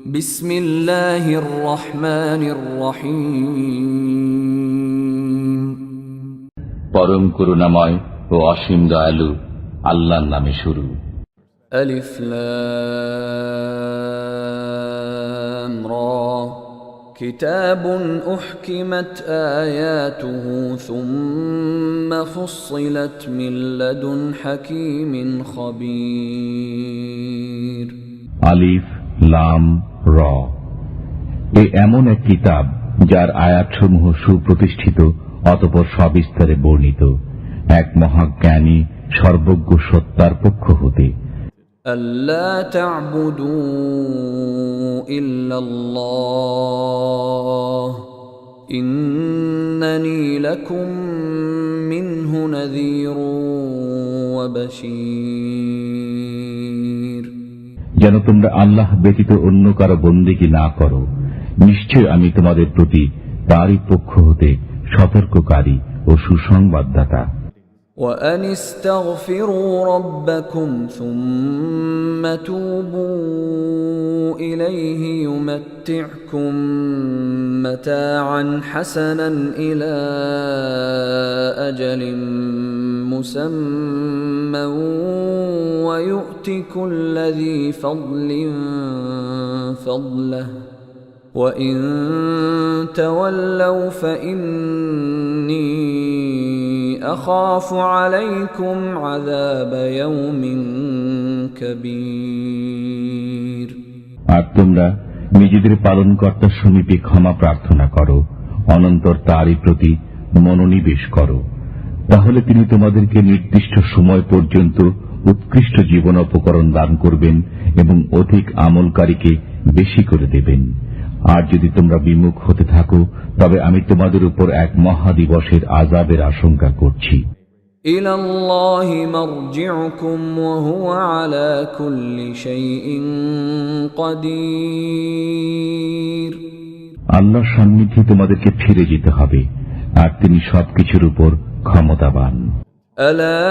বিসমিল্লাহির রহমানির রহিম। পরম করুণাময় ও অসীম দয়ালু আল্লাহর নামে শুরু। আলিফ লাম রা কিতাবুন উহকিমাত আয়াতুহু সুম্মা ফুসসিলাত মিন লাদুন হাকীমিন খবীর। আলিফ লাম র, এ এমন এক কিতাব যার আয়াতসমূহ সুপ্রতিষ্ঠিত, অতঃপর সবিস্তারে বর্ণিত, এক মহাজ্ঞানী সর্বজ্ঞ সত্তার পক্ষ হতে। আল্লা তা'বুদু ইল্লাল্লাহ ইন্নানী লাকুম মিনহু নাযীরুন ওয়া বাশীর। যেন তোমরা আল্লাহ ব্যতীত অন্য কারো বন্দেগী না করো, নিশ্চয় আমি তোমাদের প্রতি তারই পক্ষ হতে সতর্ককারী ও সুসংবাদদাতা। وَأَنِ اسْتَغْفِرُوا رَبَّكُمْ ثُمَّ تُوبُوا إِلَيْهِ يُمَتِّعْكُمْ مَتَاعًا حَسَنًا إِلَى أَجَلٍ مُّسَمًّى وَيُؤْتِ كُلَّ ذِي فَضْلٍ فَضْلَهُ وَإِن تَوَلَّوْا فَإِنِّي أخاف عليكم عذاب يوم كبير। আর তোমরা নিজেদের পালনকর্তার সমীপে ক্ষমা প্রার্থনা করো, অনন্তর তারই প্রতি মনোনিবেশ করো, তাহলে তিনি তোমাদেরকে নির্দিষ্ট সময় পর্যন্ত উৎকৃষ্ট জীবনোপকরণ দান করবেন এবং অধিক আমলকারীকে বেশি করে দেবেন। আর যদি তোমরা বিমুখ হতে থাকো, তবে আমি তোমাদের উপর এক মহাদিবসের আযাবের আশঙ্কা করছি। ইলাল্লাহি মারজিউকুম ওয়া হুয়া আলা কুল্লি শাইইন কাদির। আল্লাহর সান্নিধ্যে তোমাদেরকে ফিরে যেতে হবে, আর তিনি সবকিছুর উপর ক্ষমতাবান। আলা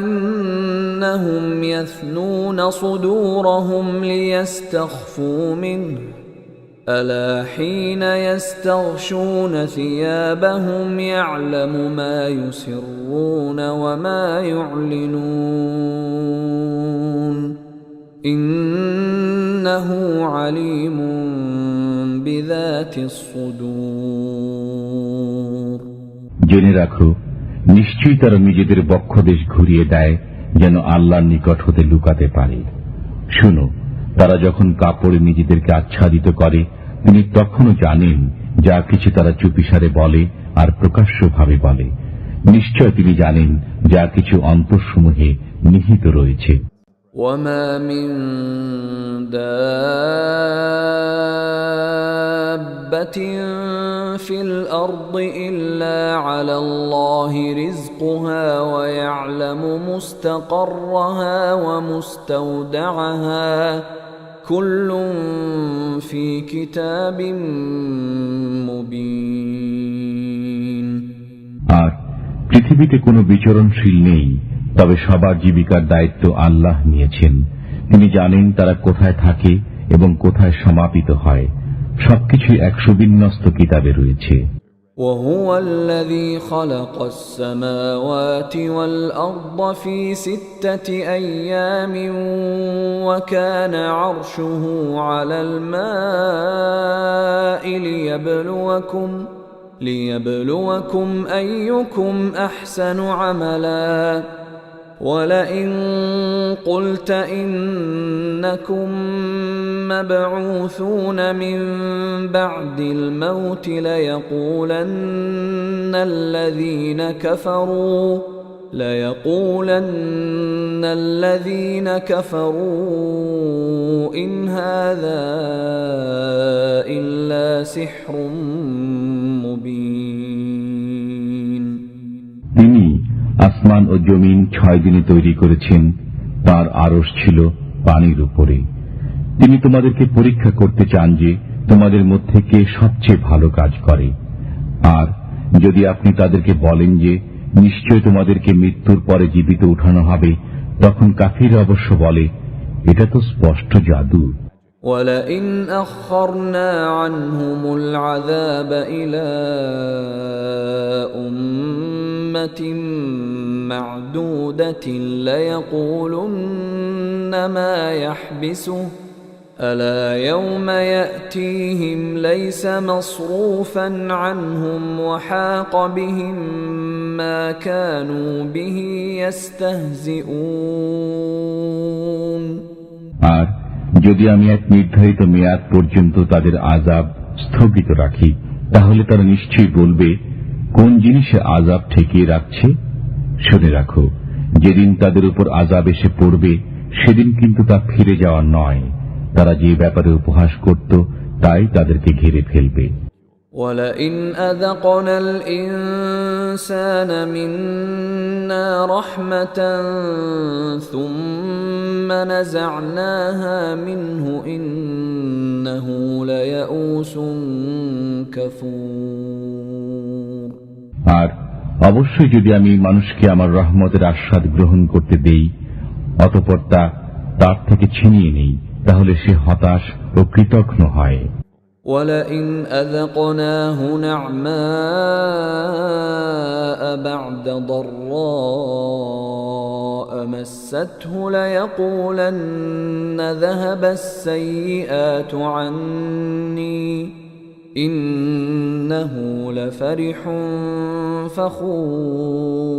ইন্নাহুম ইয়াসনুনা সুদুরহুম লিয়াস্তাখফু মিনহু ألا حين يستغشون ثيابهم يعلم ما يسرون وما يعلنون إنه عليم بذات الصدور। জেনে রাখো, নিশ্চয়ই তারা নিজেদের বক্ষদেশ ঘুরিয়ে দেয় যেন আল্লাহর নিকট হতে লুকাতে পারে। শুনো, তারা যখন কাপড়ে নিজেদেরকে আচ্ছাদিত করে, তিনি তখনও জানেন যা কিছু তারা চুপিসারে বলে আর প্রকাশ্যভাবে বলে। নিশ্চয় তিনি জানেন যা কিছু অন্তরসমূহে নিহিত রয়েছে। ওয়ামা মিন দাব্বাতিন ফিল আরদি ইল্লা আলাল্লাহি রিজকুহা ওয়া ইয়ালামু মুস্তাকাররাহা ওয়া মুস্তাওদাআহা কুল্লুন ফি কিতাবিম মুবিন। আর পৃথিবীতে কোনো বিচরণশীল নেই, তবে সবার জীবিকার দায়িত্ব আল্লাহ নিয়েছেন। তিনি জানেন তারা কোথায় থাকে এবং কোথায় সমাপিত হয়। সবকিছুই এক সুবিন্যস্ত কিতাবে রয়েছে। وهو الذي خلق السماوات والأرض في 6 أيام وكان عرشه على الماء ليبلوكم أيكم أحسن عملا ولئن قلت إنكم مبعوثون من بعد الموت ليقولن الذين كفروا إن هذا إلا سحر مبين। তিনি আসমান ও জমিন 6 দিনে তৈরি করেছেন, তার আরশ ছিল পানির উপরে। তিনি তোমাদেরকে পরীক্ষা করতে চান যে তোমাদের মধ্যে কে সবচেয়ে ভালো কাজ করে। আর যদি আপনি তাদেরকে বলেন যে নিশ্চয় তোমাদেরকে মৃত্যুর পরে জীবিত উঠানো হবে, তখন কাফির অবশ্য বলে এটা তো স্পষ্ট জাদু। ولئن أخرنا عنهم العذاب إلى أمة معدودة ليقولن ما يحبسه ألا يوم يأتيهم ليس مصروفا عنهم وحاق بهم ما كانوا به يستهزئون আর যদি আমি এক নির্ধারিত মেয়াদ পর্যন্ত তাদের আযাব স্থগিত রাখি, তাহলে তারা নিশ্চয়ই বলবে, কোন জিনিসে আযাব ঠেকিয়ে রাখছে? শুনে রাখো, যেদিন তাদের উপর আযাব এসে পড়বে সেদিন কিন্তু তা ফিরে যাওয়া নয়। তারা যে ব্যাপারে উপহাস করত তাই তাদেরকে ঘিরে ফেলবে। وَلَئِنْ أَذَقْنَا الْإِنسَانَ مِنَّا رَحْمَةً ثُمَّ نَزَعْنَاهَا مِنْهُ إِنَّهُ لَيَئُوسٌ كَفُورٌ আর অবশ্যই যদি আমি মানুষকে আমার রহমতের আস্বাদ গ্রহণ করতে দেই, অতঃপর তা তার থেকে ছিনিয়ে নেই, তাহলে সে হতাশ ও কৃতঘ্ন হয়। وَلَئِنْ أَذَقْنَاهُ نَعْمَاءَ بَعْدَ ضَرَّاءَ مَسَّتْهُ لَيَقُولَنَّ ذَهَبَ السَّيِّئَاتُ عَنِّي إِنَّهُ لَفَرِحٌ فَخُورٌ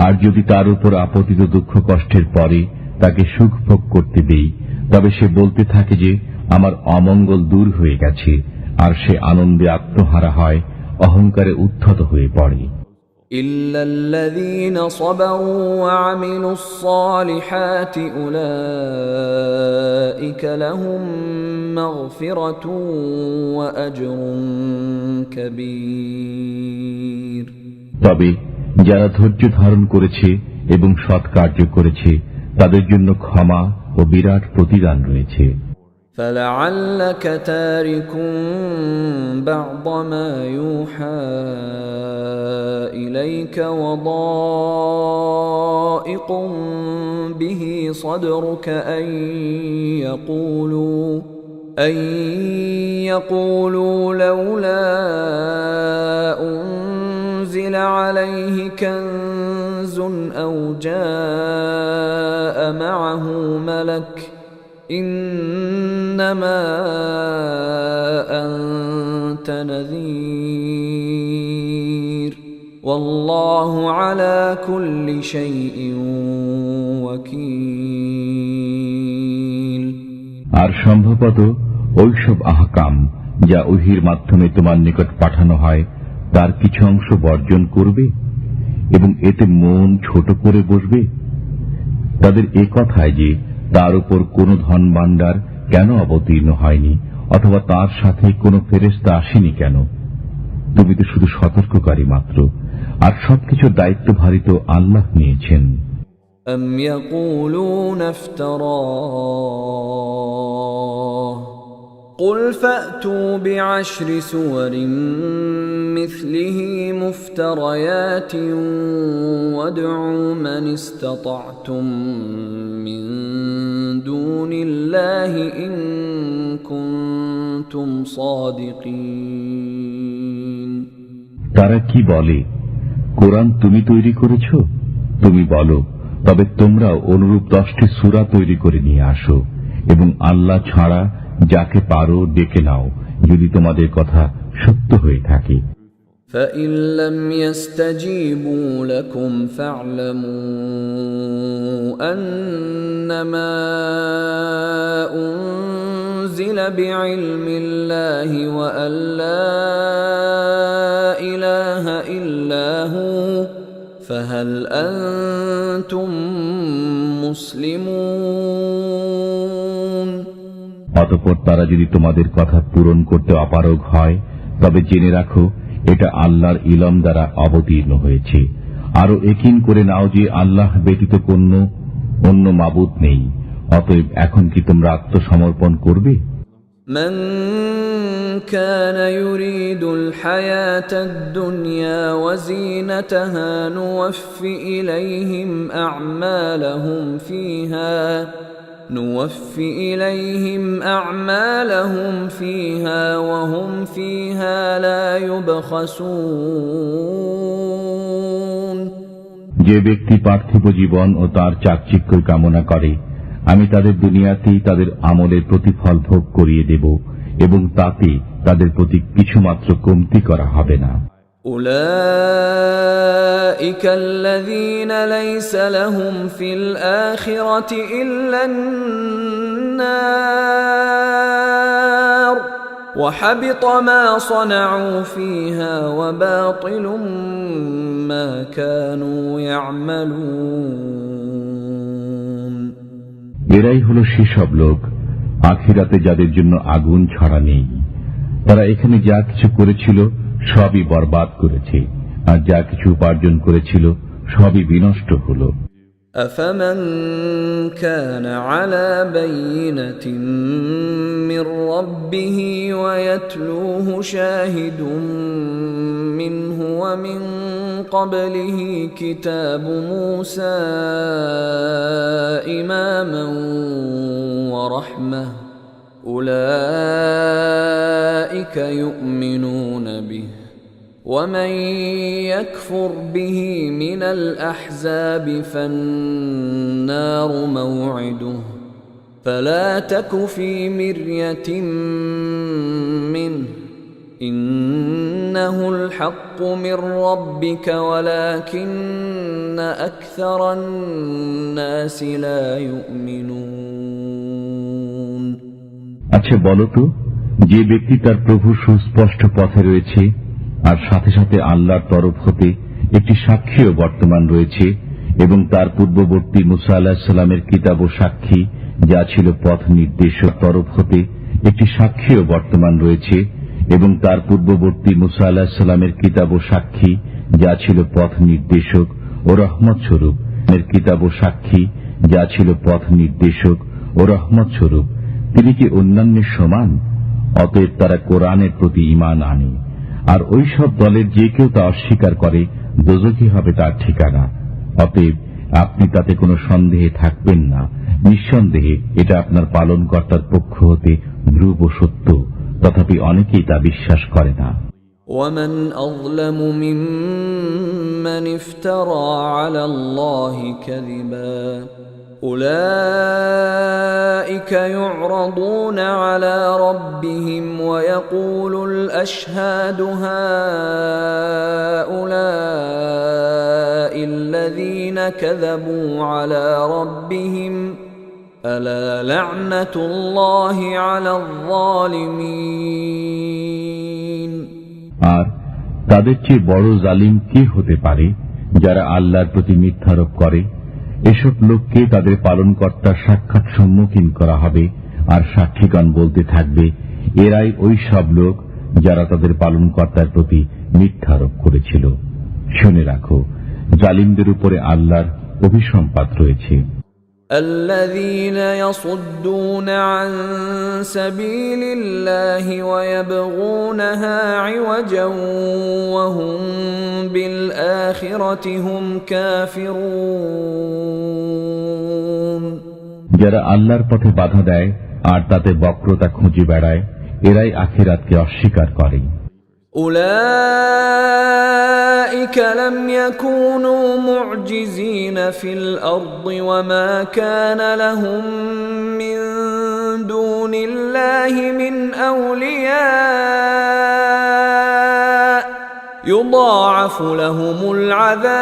আর যদি তার উপর আপতিত দুঃখ কষ্টের পরে তাকে সুখ ভোগ করতে দেই, তবে সে বলতে থাকে যে আমার অমঙ্গল দূর হয়ে গেছে, আর সে আনন্দে আত্মহারা হয়, অহংকারে উদ্ধত হয়ে পড়ে। إلا الذين صبروا وعملوا الصالحات أولئك لهم مغفرة وأجر كبير তবে যারা ধৈর্য ধারণ করেছে এবং সৎ কার্য করেছে তাদের জন্য ক্ষমা ও বিরাট প্রতিদান রয়েছে। فلعلك تارك بعض ما يوحى إليك وضائق به صدرك أن يقولوا لولا أنزل عليه كنز أو جاء معه ملك إنما أنت نذير والله على كل شيء وكيل আর সম্ভবত ওইসব আহকাম যা ওহীর মাধ্যমে তোমার নিকট পাঠানো হয় তার কিছু অংশ বর্জন করবে এবং এতে মন ছোট করে বসবে। তাদের এ কথায় যে তার উপর কোনো ধন ভাণ্ডার কেন অবতীর্ণ হয়নি, অথবা তার সাথে কোনো ফেরেশতা আসেনি কেন? তুমি তো শুধু সতর্ককারী মাত্র, আর সবকিছুর দায়িত্বভারিত আল্লাহ নিয়েছেন। أم يقولون افتراه قل فأتوا بعشر سور مثله مفتريات وادعوا من استطعتم من دون الله إن كنتم صادقين তারা কি বলে, কোরআন তুমি তৈরি করেছ? তুমি বলো, তবে তোমরাও অনুরূপ 10টি সূরা তৈরি করে নিয়ে আসো এবং আল্লাহ ছাড়া যাকে পারো ডেকে নাও, যদি তোমাদের কথা সত্য হয়ে থাকে। فإن لم يستجيبوا لكم فاعلموا أنما أنزل بعلم الله وأن لا إله إلا هو فهل أنتم مسلمون অতঃপর তারা যদি তোমাদের কথা পূরণ করতে অপারগ হয় তবে জেনে রাখো এটা আল্লাহর ইলম দ্বারা অবতীর্ণ হয়েছে। আরো একিন করে নাও যে আল্লাহ ব্যতীত কোনো অন্য মাবুদ নেই। অতএব এখন কি তোমরা আত্মসমর্পণ করবে? من كان يريد الحياة الدنيا وزينتها نوف إليهم أعمالهم فيها نوفي إليهم أعمالهم فيها وهم فيها لا يبخسون যে ব্যক্তি পার্থিব জীবন ও তার চাকচিক্য কামনা করে, আমি তাদের দুনিয়াতেই তাদের আমলের প্রতিফল ভোগ করিয়ে দেব এবং তাতে তাদের প্রতি কিছুমাত্র কমতি করা হবে না। أولئك الذين ليس لهم في الآخرة إلا النار وحبط ما صنعوا فيها وباطل ما كانوا يعملون এরাই হলো সেসব লোক আখিরাতে যাদের জন্য আগুন ছাড়া নেই। তারা এখানে যা কিছু করেছিল সবই বরবাদ করেছে, আর যা কিছু উপার্জন করেছিল সবই বিনষ্ট হল। أفمن كان على بينة من ربه ويتلوه شاهد منه ومن قبله كتاب موسى إماما ورحمة أولئك يؤمنون به ومن يكفر به من الأحزاب فالنار موعده فلا تك في مرية منه إنه الحق من ربك ولكن أكثر الناس لا يؤمنون আচ্ছা বলো তো, যে ব্যক্তি তার প্রভু সুস্পষ্ট পথে রয়েছে আর সাথে সাথে আল্লাহর তরফ হতে একটি সাক্ষীও বর্তমান রয়েছে এবং তার পূর্ববর্তী মুসা আলাইহিস সালামের কিতাব ও সাক্ষী যা ছিল পথ নির্দেশক তরফ হতে একটি সাক্ষীও বর্তমান রয়েছে এবং তার পূর্ববর্তী মুসা আলাইহিস সালামের কিতাব ও সাক্ষী যা ছিল পথ নির্দেশক ও রহমত স্বরূপ এর কিতাব ও সাক্ষী যা ছিল পথ নির্দেশক ও রহমত স্বরূপ, তিনি কি অন্যান্যের সমান? অতএব তারা কোরআনের প্রতি ঈমান আনে, আর ওই সব দলের যে কেউ তা অস্বীকার করে দোজখী হবে তার ঠিকানা। অতএব আপনি তাতে কোনো সন্দেহে থাকবেন না, নিঃসন্দেহে এটা আপনার পালনকর্তার পক্ষ হতে ধ্রুব সত্য, তথাপি অনেকেই তা বিশ্বাস করে না। ومن أظلم ممن افترى على الله كذبا أولئك يعرضون على ربهم ويقول الأشهاد هؤلاء الذين كذبوا على ربهم ألا لعنة الله على الظالمين আর তাদের চেয়ে বড় জালিম কে হতে পারে যারা আল্লাহর প্রতি মিথ্যারোপ করে? এসব লোককে তাদের পালনকর্তার সাক্ষাৎ সম্মুখীন করা হবে, আর সাক্ষীগণ বলতে থাকবে, এরাই ওই সব লোক যারা তাদের পালনকর্তার প্রতি মিথ্যারোপ করেছিল। শুনে রাখো, জালিমদের উপরে আল্লাহর অভিসম্পাত রয়েছে। الذين يصدون عن سبيل الله ويبغونها عوجا وهم بالآخرة هم كافرون যারা আল্লাহর পথে বাধা দেয় আর তাতে বক্রতা খুঁজে বেড়ায়, এরাই আখিরাতকে অস্বীকার করে। أولئك لم يكونوا معجزين في الأرض وما كان لهم من دون الله من أولياء يضاعف لهم العذاب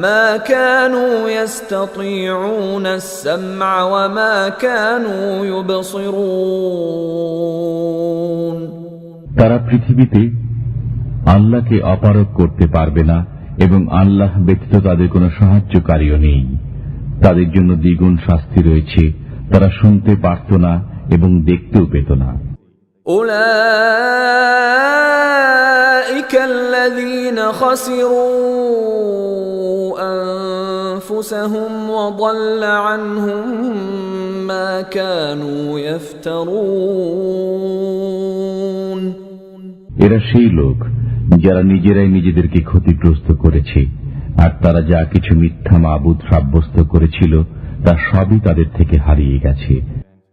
ما كانوا يستطيعون السمع وما كانوا يبصرون তারা পৃথিবীতে আল্লাহকে অপারগ করতে পারবে না এবং আল্লাহ ব্যতীত তাদের কোনো সাহায্যকারীও নেই। তাদের জন্য দ্বিগুণ শাস্তি রয়েছে, তারা শুনতে পারত না এবং দেখতেও পেত না। أولئك الذين خسروا أنفسهم وضل عنهم ما كانوا يفترون এরা সেই লোক যারা নিজেরাই নিজেদেরকে ক্ষতিগ্রস্ত করেছে, আর তারা যা কিছু মিথ্যা মাবুদ সাব্যস্ত করেছিল তা সবই তাদের থেকে হারিয়ে গেছে।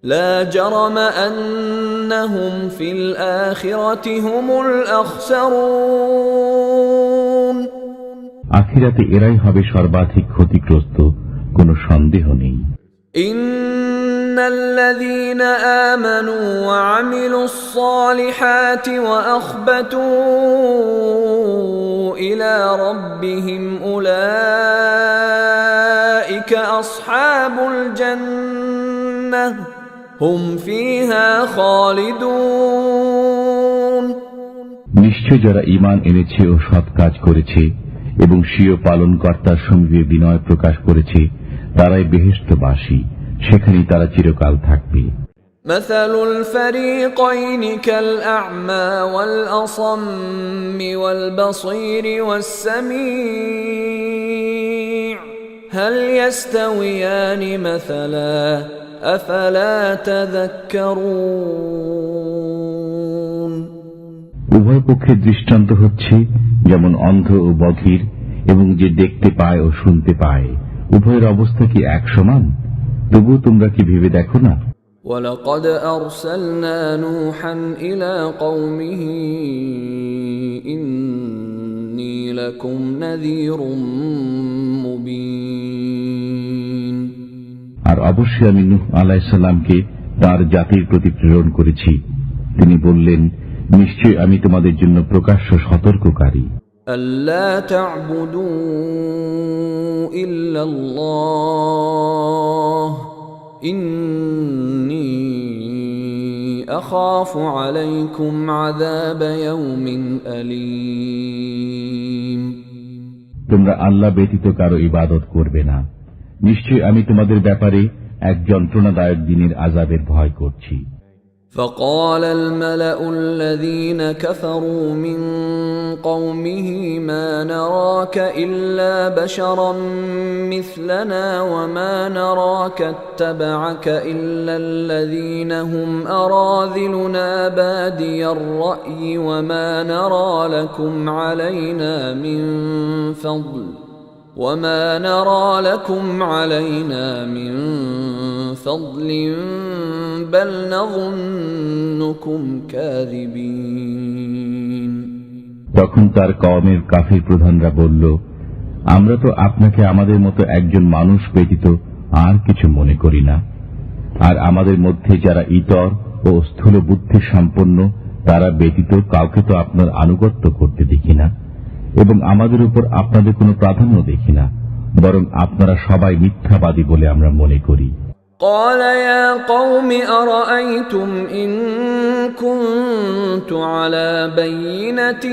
لا جرم أنهم في الآخرة هم الأخسرون আখিরাতে এরাই হবে সর্বাধিক ক্ষতিগ্রস্ত, কোনো সন্দেহ নেই। إن الذين آمنوا وعملوا الصالحات وأخبتوا إلى ربهم أولئك أصحاب الجنة هم فيها خالدون নিশ্চয় যারা ঈমান এনেছে ও সৎ কাজ করেছে এবং স্বীয় পালনকর্তার সমীপে বিনয় প্রকাশ করেছে, তারাই বেহেশতবাসী, সেখানেই তারা চিরকাল থাকবে। مثل الفريقين كالأعمى والأصم والبصير والسميع هل يستويان مثلا أفلا تذكرون উভয় পক্ষের দৃষ্টান্ত হচ্ছে যেমন অন্ধ ও বধির এবং যে দেখতে পায় ও শুনতে পায়, উভয়ের অবস্থা কি এক সমান? তবু তোমরা কি ভেবে দেখো না? ولقد أرسلنا نوحا إلى قومه إني لكم نذير مبين আর অবশ্যই আমি নূহ আলাইহিস সালামকে তার জাতির প্রতি প্রেরণ করেছি। তিনি বললেন, নিশ্চয় আমি তোমাদের জন্য প্রকাশ্য সতর্ককারী। ألا تعبدوا إلا الله إني أخاف عليكم عذاب يوم أليم তোমরা আল্লাহ ব্যতীত কারো ইবাদত করবে না, নিশ্চয় আমি তোমাদের ব্যাপারে এক যন্ত্রণাদায়ক দিনের আযাবের ভয় করছি। فقال الملأ الذين كفروا من قومه ما نراك إلا بشرا مثلنا وما نراك اتبعك إلا الذين هم أراذلنا بادي الرأي وما نرى لكم علينا من فضل بل نظنكم كاذبين তখন তার কওমের কাফির প্রধানরা বলল, আমরা তো আপনাকে আমাদের মতো একজন মানুষ ব্যতীত আর কিছু মনে করি না, আর আমাদের মধ্যে যারা ইতর ও স্থূল বুদ্ধি সম্পন্ন তারা ব্যতীত কাউকে তো আপনার আনুগত্য করতে দেখি না, এবং আমাদের উপর আপনাদের কোনো প্রাধান্য দেখি না, বরং আপনারা সবাই মিথ্যাবাদী বলে আমরা মনে করি। قال يا قوم أرأيتم إن كنت على بينة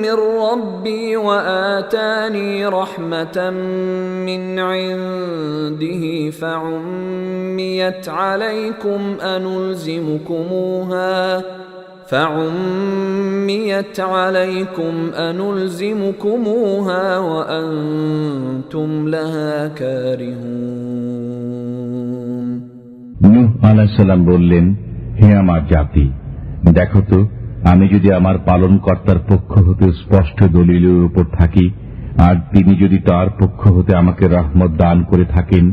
من ربي وآتاني رحمة من عنده فعميت عليكم أنلزمكموها وأنتم لها كارهون নূহ আলাইহিস সালাম বললেন, হে আমার জাতি, দেখো তো, আমি যদি আমার পালনকর্তার পক্ষ হতে স্পষ্ট দলিলের উপর থাকি, আর তিনি যদি তার পক্ষ হতে আমাকে রহমত দান করে থাকেন,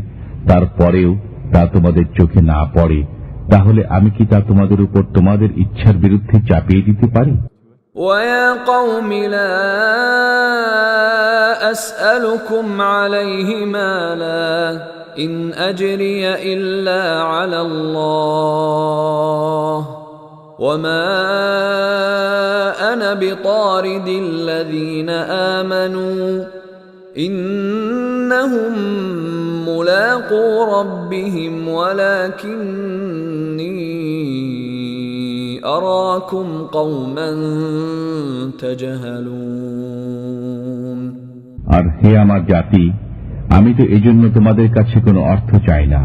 তারপরেও তা তোমাদের চোখে না পড়ে, তাহলে আমি কি তা তোমাদের উপর তোমাদের ইচ্ছার বিরুদ্ধে চাপিয়ে দিতে পারি? وَيَا قَوْمِ لَا أَسْأَلُكُمْ عَلَيْهِ مَالًا إِنْ أَجْرِيَ إِلَّا عَلَى اللَّهِ وَمَا أَنَا بِطَارِدِ الَّذِينَ آمَنُوا إِنَّهُمْ مُلَاقُو رَبِّهِمْ وَلَكِنِّي أَرَاكُمْ قَوْمًا تَجْهَلُونَ আর হে আমার জাতি, আমি তো এজন্য তোমাদের কাছে কোনো অর্থ চাই না,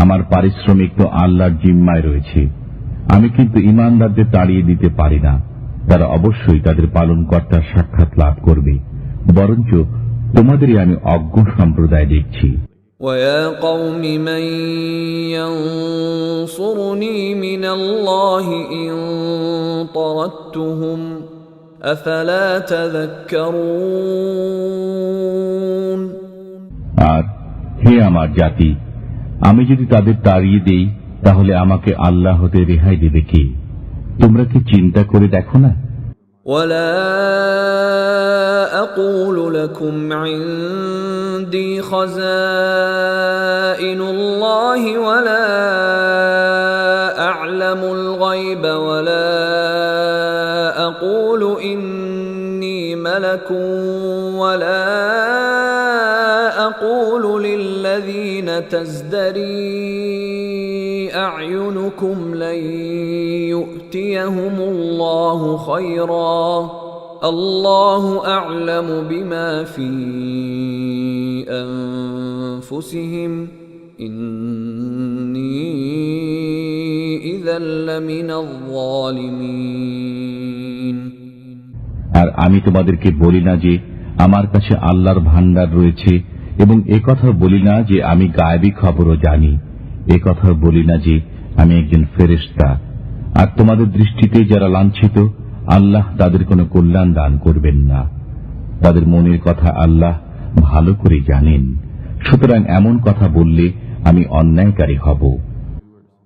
আমার পারিশ্রমিক তো আল্লাহর জিম্মায় রয়েছে। আমি কিন্তু ঈমানদারদের তাড়িয়ে দিতে পারি না, তারা অবশ্যই তাদের পালনকর্তার সাক্ষাৎ লাভ করবে, বরঞ্চ তোমাদেরই আমি অজ্ঞ সম্প্রদায় দেখছি। وَيَا قَوْمِ مَنْ يَنْصُرُنِي مِنَ اللَّهِ إِنْ طَرَدتُّهُمْ أَفَلَا تَذَكَّرُونَ আর হে আমার জাতি, আমি যদি তাদের তাড়িয়ে দেই তাহলে আমাকে আল্লাহ হতে রেহাই দেবে কে? তোমরা কি চিন্তা করে দেখো না? ولا أقول لكم عندي خزائن الله ولا أعلم الغيب ولا أقول إني ملك ولا أقول للذين تزدري أعينكم لن يؤتيهم الله خيرا الله أعلم بما في أنفسهم إني إذا لمن الظالمين। আর আমি তোমাদেরকে বলি না যে আমার কাছে আল্লাহর ভান্ডার রয়েছে, এবং একথা বলি না যে আমি গায়েবী খবরও জানি, একথা বলি না যে আমি একজন ফেরেশতা। আর তোমাদের দৃষ্টিতে যারা লাঞ্ছিত, আল্লাহ তাদের কোনো কল্যাণ দান করবেন না। তাদের মনের কথা আল্লাহ ভালো করে জানেন। সুতরাং এমন কথা বললে আমি অন্যায়কারী হব।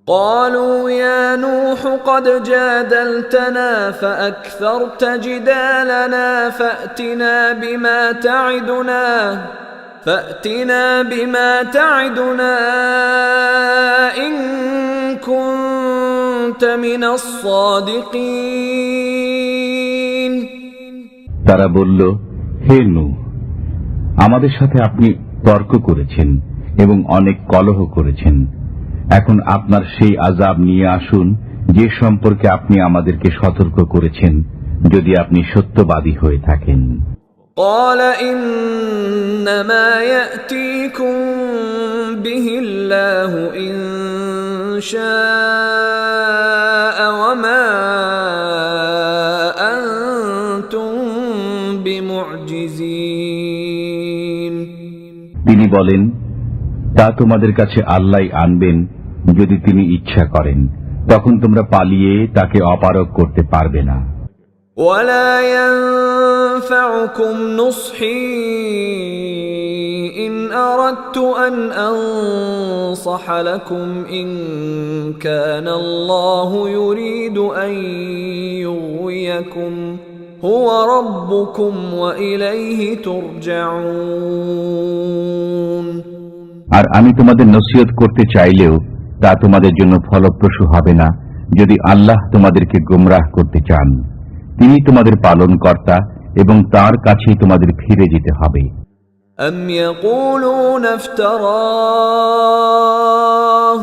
قالوا يا نوح قد جادلتنا فأكثرت جدالنا فأتنا بما تعدنا إن كنت من الصادقين। তারা বলল, হে নূহ, আমাদের সাথে আপনি তর্ক করেছেন এবং অনেক কলহ করেছেন। এখন আপনার সেই আযাব নিয়ে আসুন যে সম্পর্কে আপনি আমাদেরকে সতর্ক করেছেন, যদি আপনি সত্যবাদী হয়ে থাকেন। قال إنما يأتيكم به الله إن شاء وما أنتم بمعجزين। তিনি বলেন, তা তোমাদের কাছে আল্লাহ আনবেন যদি তিনি ইচ্ছা করেন, তখন তোমরা পালিয়ে তাকে অপারগ করতে পারবে না। ولا ينفعكم نصحي إن أردت أن أنصح لكم إن كان الله يريد أن يغويكم هو ربكم وإليه ترجعون। আর আমি তোমাদের নসিহত করতে চাইলেও তা তোমাদের জন্য ফলপ্রসূ হবে না যদি আল্লাহ তোমাদেরকে গোমরাহ করতে চান। তিনি তোমাদের পালনকর্তা এবং তার কাছেই তোমাদের ফিরে যেতে হবে। أم يقولون افتراه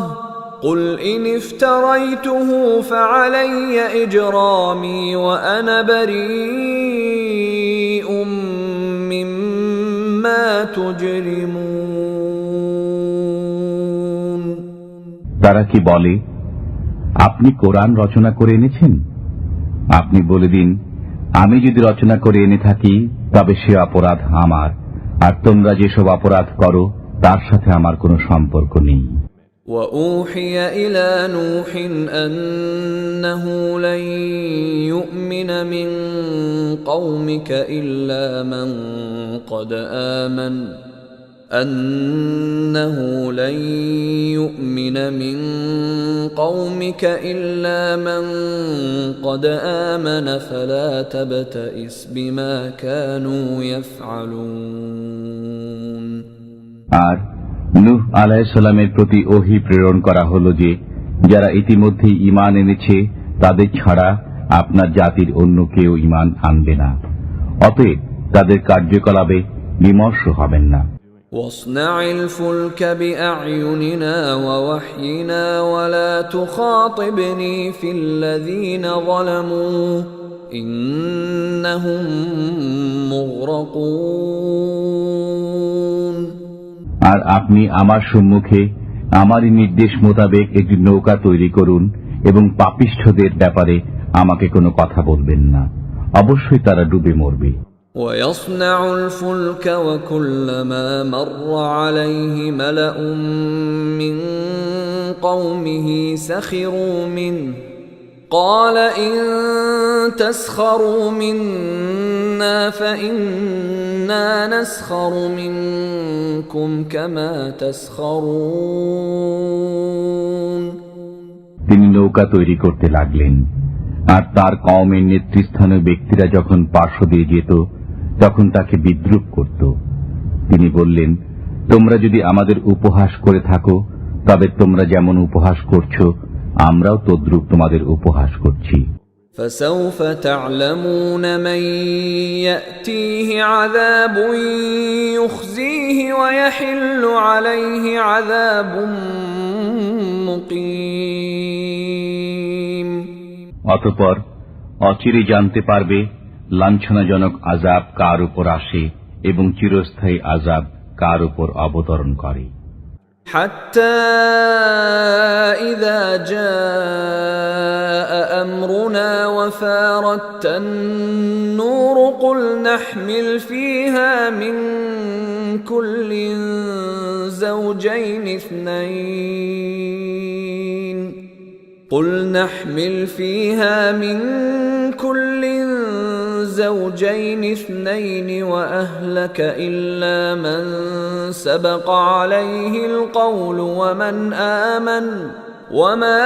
قل إن افتريته فعلي إجرامي وأنا بريء مما تجرمون। তারা কি বলে, আপনি কোরআন রচনা করে এনেছেন? আপনি বলে দিন, আমি যদি রচনা করে এনে থাকি তবে সে অপরাধ আমার, আর তোমরা যেসব অপরাধ করো তার সাথে আমার কোনো সম্পর্ক নেই। وأوحي إلى نوح أنه لن يؤمن من قومك إلا من قد آمن أنه لن يؤمن من قومك إلا من قد آمن فلا تبتئس بما كانوا يفعلون। আর নূহ আলাইহিস সালামের প্রতি ওহী প্রেরণ করা হলো যে যারা ইতিমধ্যে ঈমান এনেছে তাদের ছাড়া আপনার জাতির অন্য কেউ ঈমান আনবে না, অতএব তাদের কার্যকলাপে বিমর্ষ হবেন না। واصنع الفلك بأعيننا ووحينا ولا تخاطبني في الذين ظلموا إنهم مغرقون। আর আপনি আমার সম্মুখে আমারই নির্দেশ মোতাবেক একটি নৌকা তৈরি করুন এবং পাপিষ্ঠদের ব্যাপারে আমাকে কোনো কথা বলবেন না, অবশ্যই তারা ডুবে মরবে। ويصنع الفلك وكلما مر عليه ملأ من قومه سخروا منه قال إن تسخروا منا فإنا نسخر منكم كما تسخرون। তিনি নৌকা তৈরি করতে লাগলেন, আর তার কওমের নেতৃস্থানীয় ব্যক্তিরা যখন পার্শ্ব দিয়ে যেত তখন তাকে বিদ্রূপ করত। তিনি বললেন, তোমরা যদি আমাদের উপহাস করে থাকো তবে তোমরা যেমন উপহাস করছো আমরাও তদ্রূপ তোমাদের উপহাস করছি। فسوف تعلمون من يأتيه عذاب يخزيه ويحل عليه عذاب مقيم। অতঃপর অচিরে জানতে পারবে লাঞ্ছনাজনক আযাব কার উপর আসে এবং চিরস্থায়ী আযাব কার উপর অবতরণ করে। حتى إذا جاء أمرنا وفارت النور قل نحمل فيها من كل زوجين اثنين زوجين اثنين وأهلك إلا من سبق عليه القول وما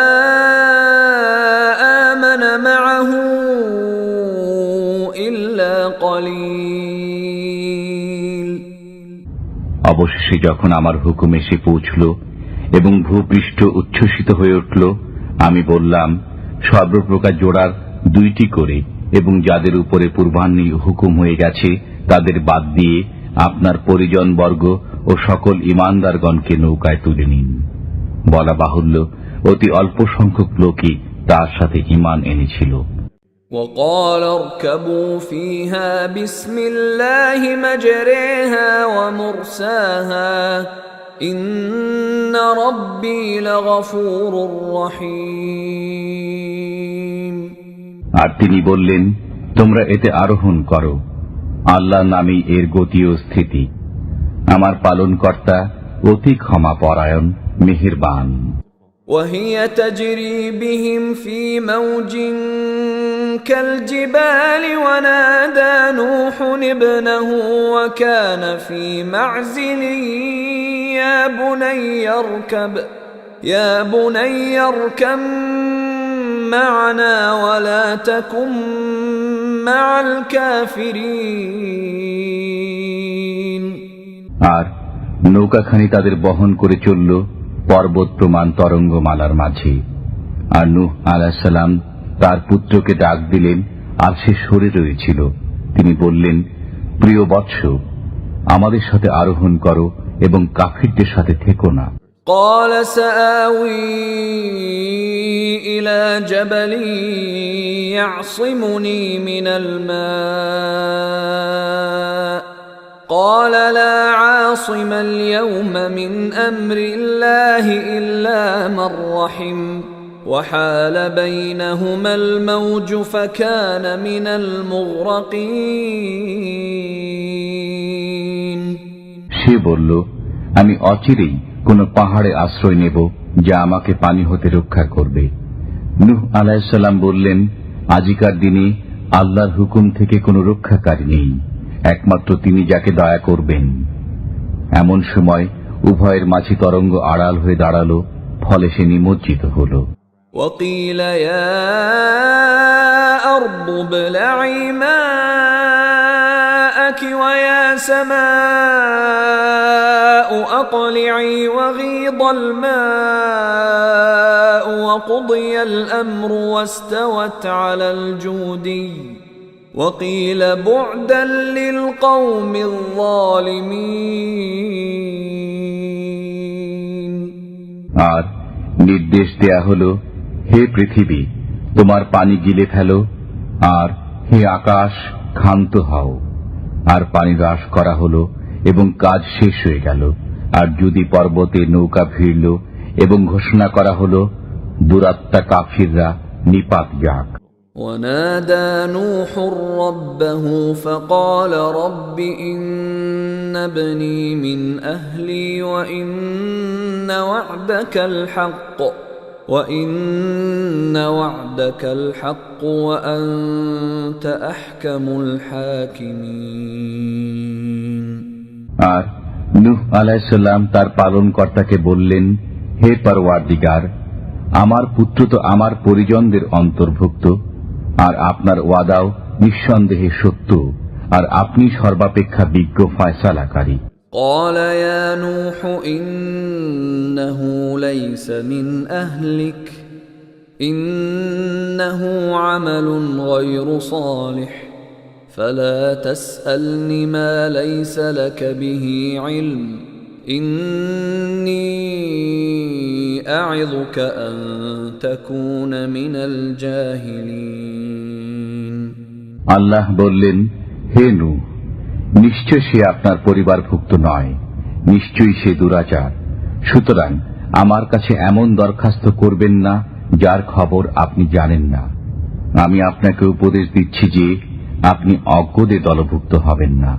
آمن معه إلا قليل। অবশেষে যখন আমার হুকুম এসে পৌঁছল এবং ভূপৃষ্ঠ উচ্ছ্বসিত হয়ে উঠল, আমি বললাম, সর্বপ্রকার জোড়ার 2টি করে এবং যাদের উপরে পূর্বাহ্নে হুকুম হয়ে গেছে তাদের বাদ দিয়ে আপনার পরিজনবর্গ ও সকল ঈমানদারগণকে নৌকায় তুলে নিন। বলা বাহুল্য, অতি অল্প সংখ্যক লোকই তার সাথে ঈমান এনেছিল। وقال اركبوا فيها بسم الله مجريها ومرساها إن ربي لغفور رحيم। আর তিনি বললেন, তোমরা এতে আরোহণ করো, আল্লাহর নামেই এর গতি ও স্থিতি, আমার পালনকর্তা অতি ক্ষমা পরায়ণ মেহেরবান। وهي تجري بهم في موج كالجبال ونادى نوح ابنه وكان في معزل يا بني اركب معنا ولا تكن مع الكافرين। আর নৌকাখানি তাদের বহন করে চলল পর্বত প্রমাণ তরঙ্গমালার মাঝে। আর নূহ আলাইহিস সালাম তার পুত্রকে ডাক দিলেন, আর সে সরে রয়েছিল। তিনি বললেন, প্রিয় বৎস, আমাদের সাথে আরোহণ করো এবং কাফিরদের সাথে থেকো না। قال سآوي إلى جبل يعصمني من الماء قال لا عاصم اليوم من أمر الله إلا من رحم وحال بينهما الموج فكان من المغرقين। সে বলল, আমি অচিরেই কোন পাহাড়ে আশ্রয় নেব যা আমাকে পানি হতে রক্ষা করবে। নূহ আলাইহিস সালাম বললেন, আজিকার দিনে আল্লাহর হুকুম থেকে কোনো রক্ষাকারী নেই, একমাত্র তিনি যাকে দয়া করবেন। এমন সময় উভয়ের মাঝে তরঙ্গ আড়াল হয়ে দাঁড়ালো, ফলে সে নিমজ্জিত হল। وقيل يا أرض ابلعي ماءك ويا سماء أقلعي وغيض الماء وقضي الأمر واستوت على الجودي وقيل بعدا للقوم الظالمين। আর নির্দেশ দেয়া হলো, হে পৃথিবী, তোমার পানি গিলে ফেলো, আর হে আকাশ, ক্ষান্ত হও। আর পানি হ্রাস করা হলো এবং কাজ শেষ হয়ে গেল। আর যদি পর্বতে নৌকা ভিড়ল এবং ঘোষণা করা হলো, দুরাত্মা কাফিররা নিপাত যাক। ونادى نوح ربه فقال رب إن ابني من أهلي وإن وعدك الحق وإن وعدك الحق وأنت أحكم الحاكمين আর নূহ আলাইহিস সালাম তার পালনকর্তাকে বললেন, হে পরওয়ারদিগার, আমার পুত্র তো আমার পরিজনদের অন্তর্ভুক্ত, আর আপনার ওয়াদাও নিঃসন্দেহে সত্য, আর আপনি সর্বাপেক্ষা বিজ্ঞ ফয়সালাকারী। قال يا نوح إنه ليس من أهلك إنه عمل غير صالح فلا تسألني ما ليس لك به علم إني أعظك أن تكون من الجاهلين আল্লাহ বললেন, হে নূহ, নিশ্চয় সে আপনার পরিবারভুক্ত নয়, নিশ্চয়ই সে দুরাচার। সুতরাং আমার কাছে এমন দরখাস্ত করবেন না যার খবর আপনি জানেন না। আমি আপনাকে উপদেশ দিচ্ছি যে আপনি অজ্ঞদের দলভুক্ত হবেন না।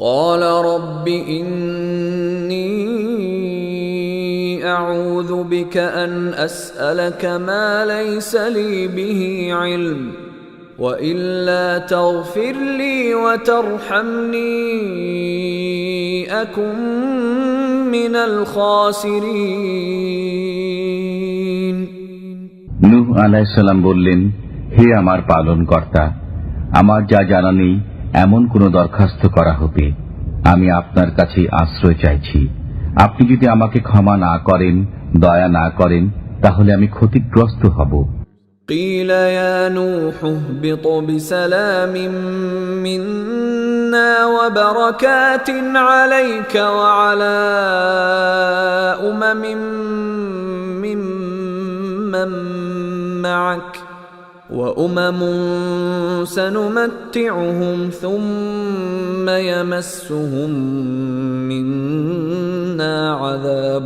قال رب إني أعوذ بك أن أسألك ما ليس لي به علم وإلا تغفر لي وترحمني أكن من الخاسرين নূহ আলাইহিস সালাম বললেন, হে আমার পালনকর্তা, আমার যা জানা নেই এমন কোন দরখাস্ত করা হবে, আমি আপনার কাছে আশ্রয় চাইছি। আপনি যদি আমাকে ক্ষমা না করেন, দয়া না করেন, তাহলে আমি ক্ষতিগ্রস্ত হব। قيل يا نوح اهبط بسلام منا وبركات عليك وعلى أمم ممن معك وأمم سنمتعهم ثم يمسهم منا عذاب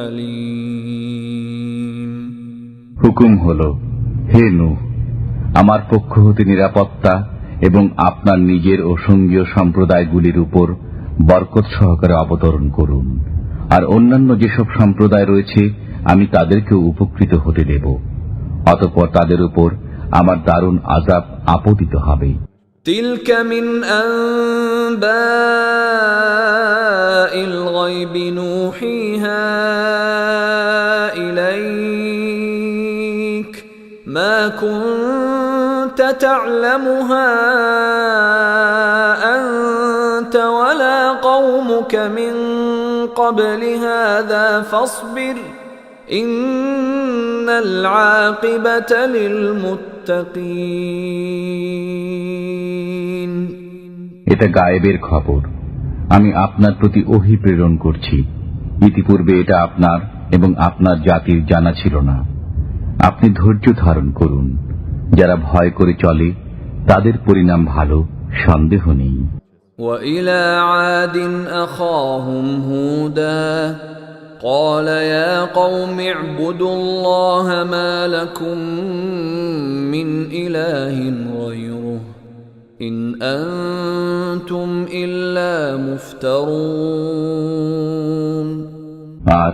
أليم হুকুম হলো, হে নূহ, আমার পক্ষ হতে নিরাপত্তা এবং আপনার নিজের ও সঙ্গীয় সম্প্রদায়গুলির উপর বরকত সহকারে অবতরণ করুন, আর অন্যান্য যেসব সম্প্রদায় রয়েছে আমি তাদেরকেও উপকৃত হতে দেব। অতঃপর তাদের উপর আমার দারুণ আযাব আপতিত হবে। تلك من أنباء الغيب نوحيها إليك ما كنت تعلمها أنت ولا قومك من قبل هذا فاصبر إن العاقبة للمتقين এটা গায়েবের খবর, আমি আপনার প্রতি ওহী প্রেরণ করছি। ইতিপূর্বে এটা আপনার এবং আপনার জাতির জানা ছিল না। আপনি ধৈর্য ধারণ করুন, যারা ভয় করে চলে তাদের পরিণাম ভালো, সন্দেহ নেই। وإلى عاد أخاهم هودا قال يا قوم اعبدوا الله ما لكم من إله غيره إن أنتم إلا مفترون আর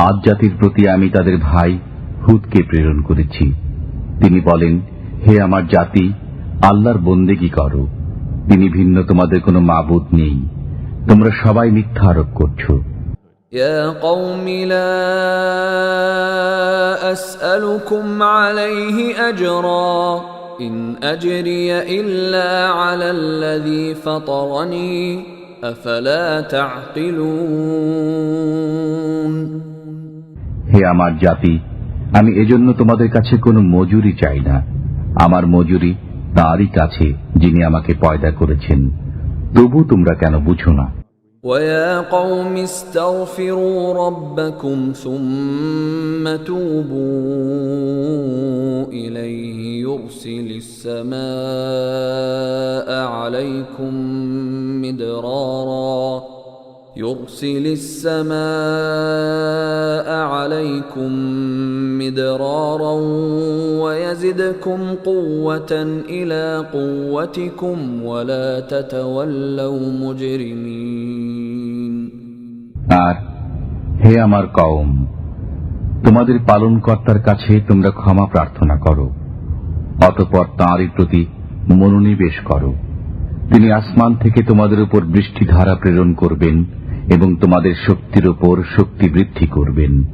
আদ জাতির প্রতি আমি তাদের ভাই হুদকে প্রেরণ করেছি। তিনি বলেন, হে আমার জাতি, আল্লাহর বন্দেগী করো, তিনি ভিন্ন তোমাদের কোনো মাবুদ নেই, তোমরা সবাই মিথ্যা আরোপ করছো। يا قوم لا أسألكم عليه أجرا إن أجري إلا على الذي فطرني أفلا تعقلون হে আমার জাতি, আমি এজন্য তোমাদের কাছে কোনো মজুরি চাই না, আমার মজুরি তাঁরই কাছে যিনি আমাকে পয়দা করেছেন, তবু তোমরা কেন বুঝো না? ويا قوم استغفروا ربكم ثم توبوا إليه يرسل السماء عليكم مدرارا ويزدكم قوة إلى قوتكم ولا تتولوا مجرمين আর হে আমার কওম, তোমাদের পালনকর্তার কাছে তোমরা ক্ষমা প্রার্থনা করো, অতঃপর তাঁরই প্রতি মনোনিবেশ করো। তিনি আসমান থেকে তোমাদের উপর বৃষ্টিধারা প্রেরণ করবেন এবং তোমাদের শক্তির উপর শক্তি বৃদ্ধি করবেন।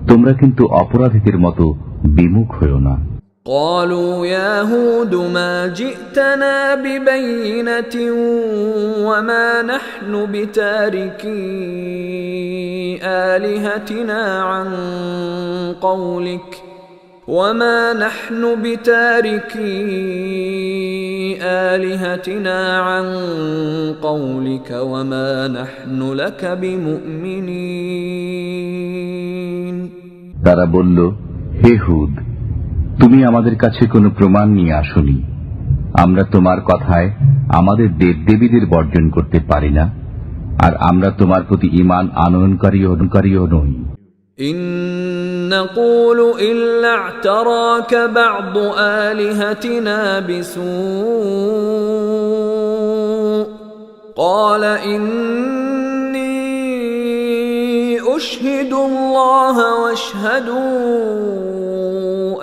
তোমরা কিন্তু অপরাধীদের মতো বিমুখ হও না। قالوا يا هود ما جئتنا ببينة وما نحن بتاركي آلهتنا عن قولك وما نحن بتاركي آلهتنا عن قولك وما نحن لك بمؤمنين। তারা বলল, হে হুদ, তুমি আমাদের কাছে কোনো প্রমাণ নিয়ে আসোনি। আমরা তোমার কথায় আমাদের দেবদেবীদের বর্জন করতে পারি না, আর আমরা তোমার প্রতি ঈমান অনুকারীও নই। ইন নাকুলু ইল্লা ই'তারাকা বা'দু আলিহাতিনা বিসূ ক্বালা ইন্নী উশহিদুল্লাহ ওয়াশহাদু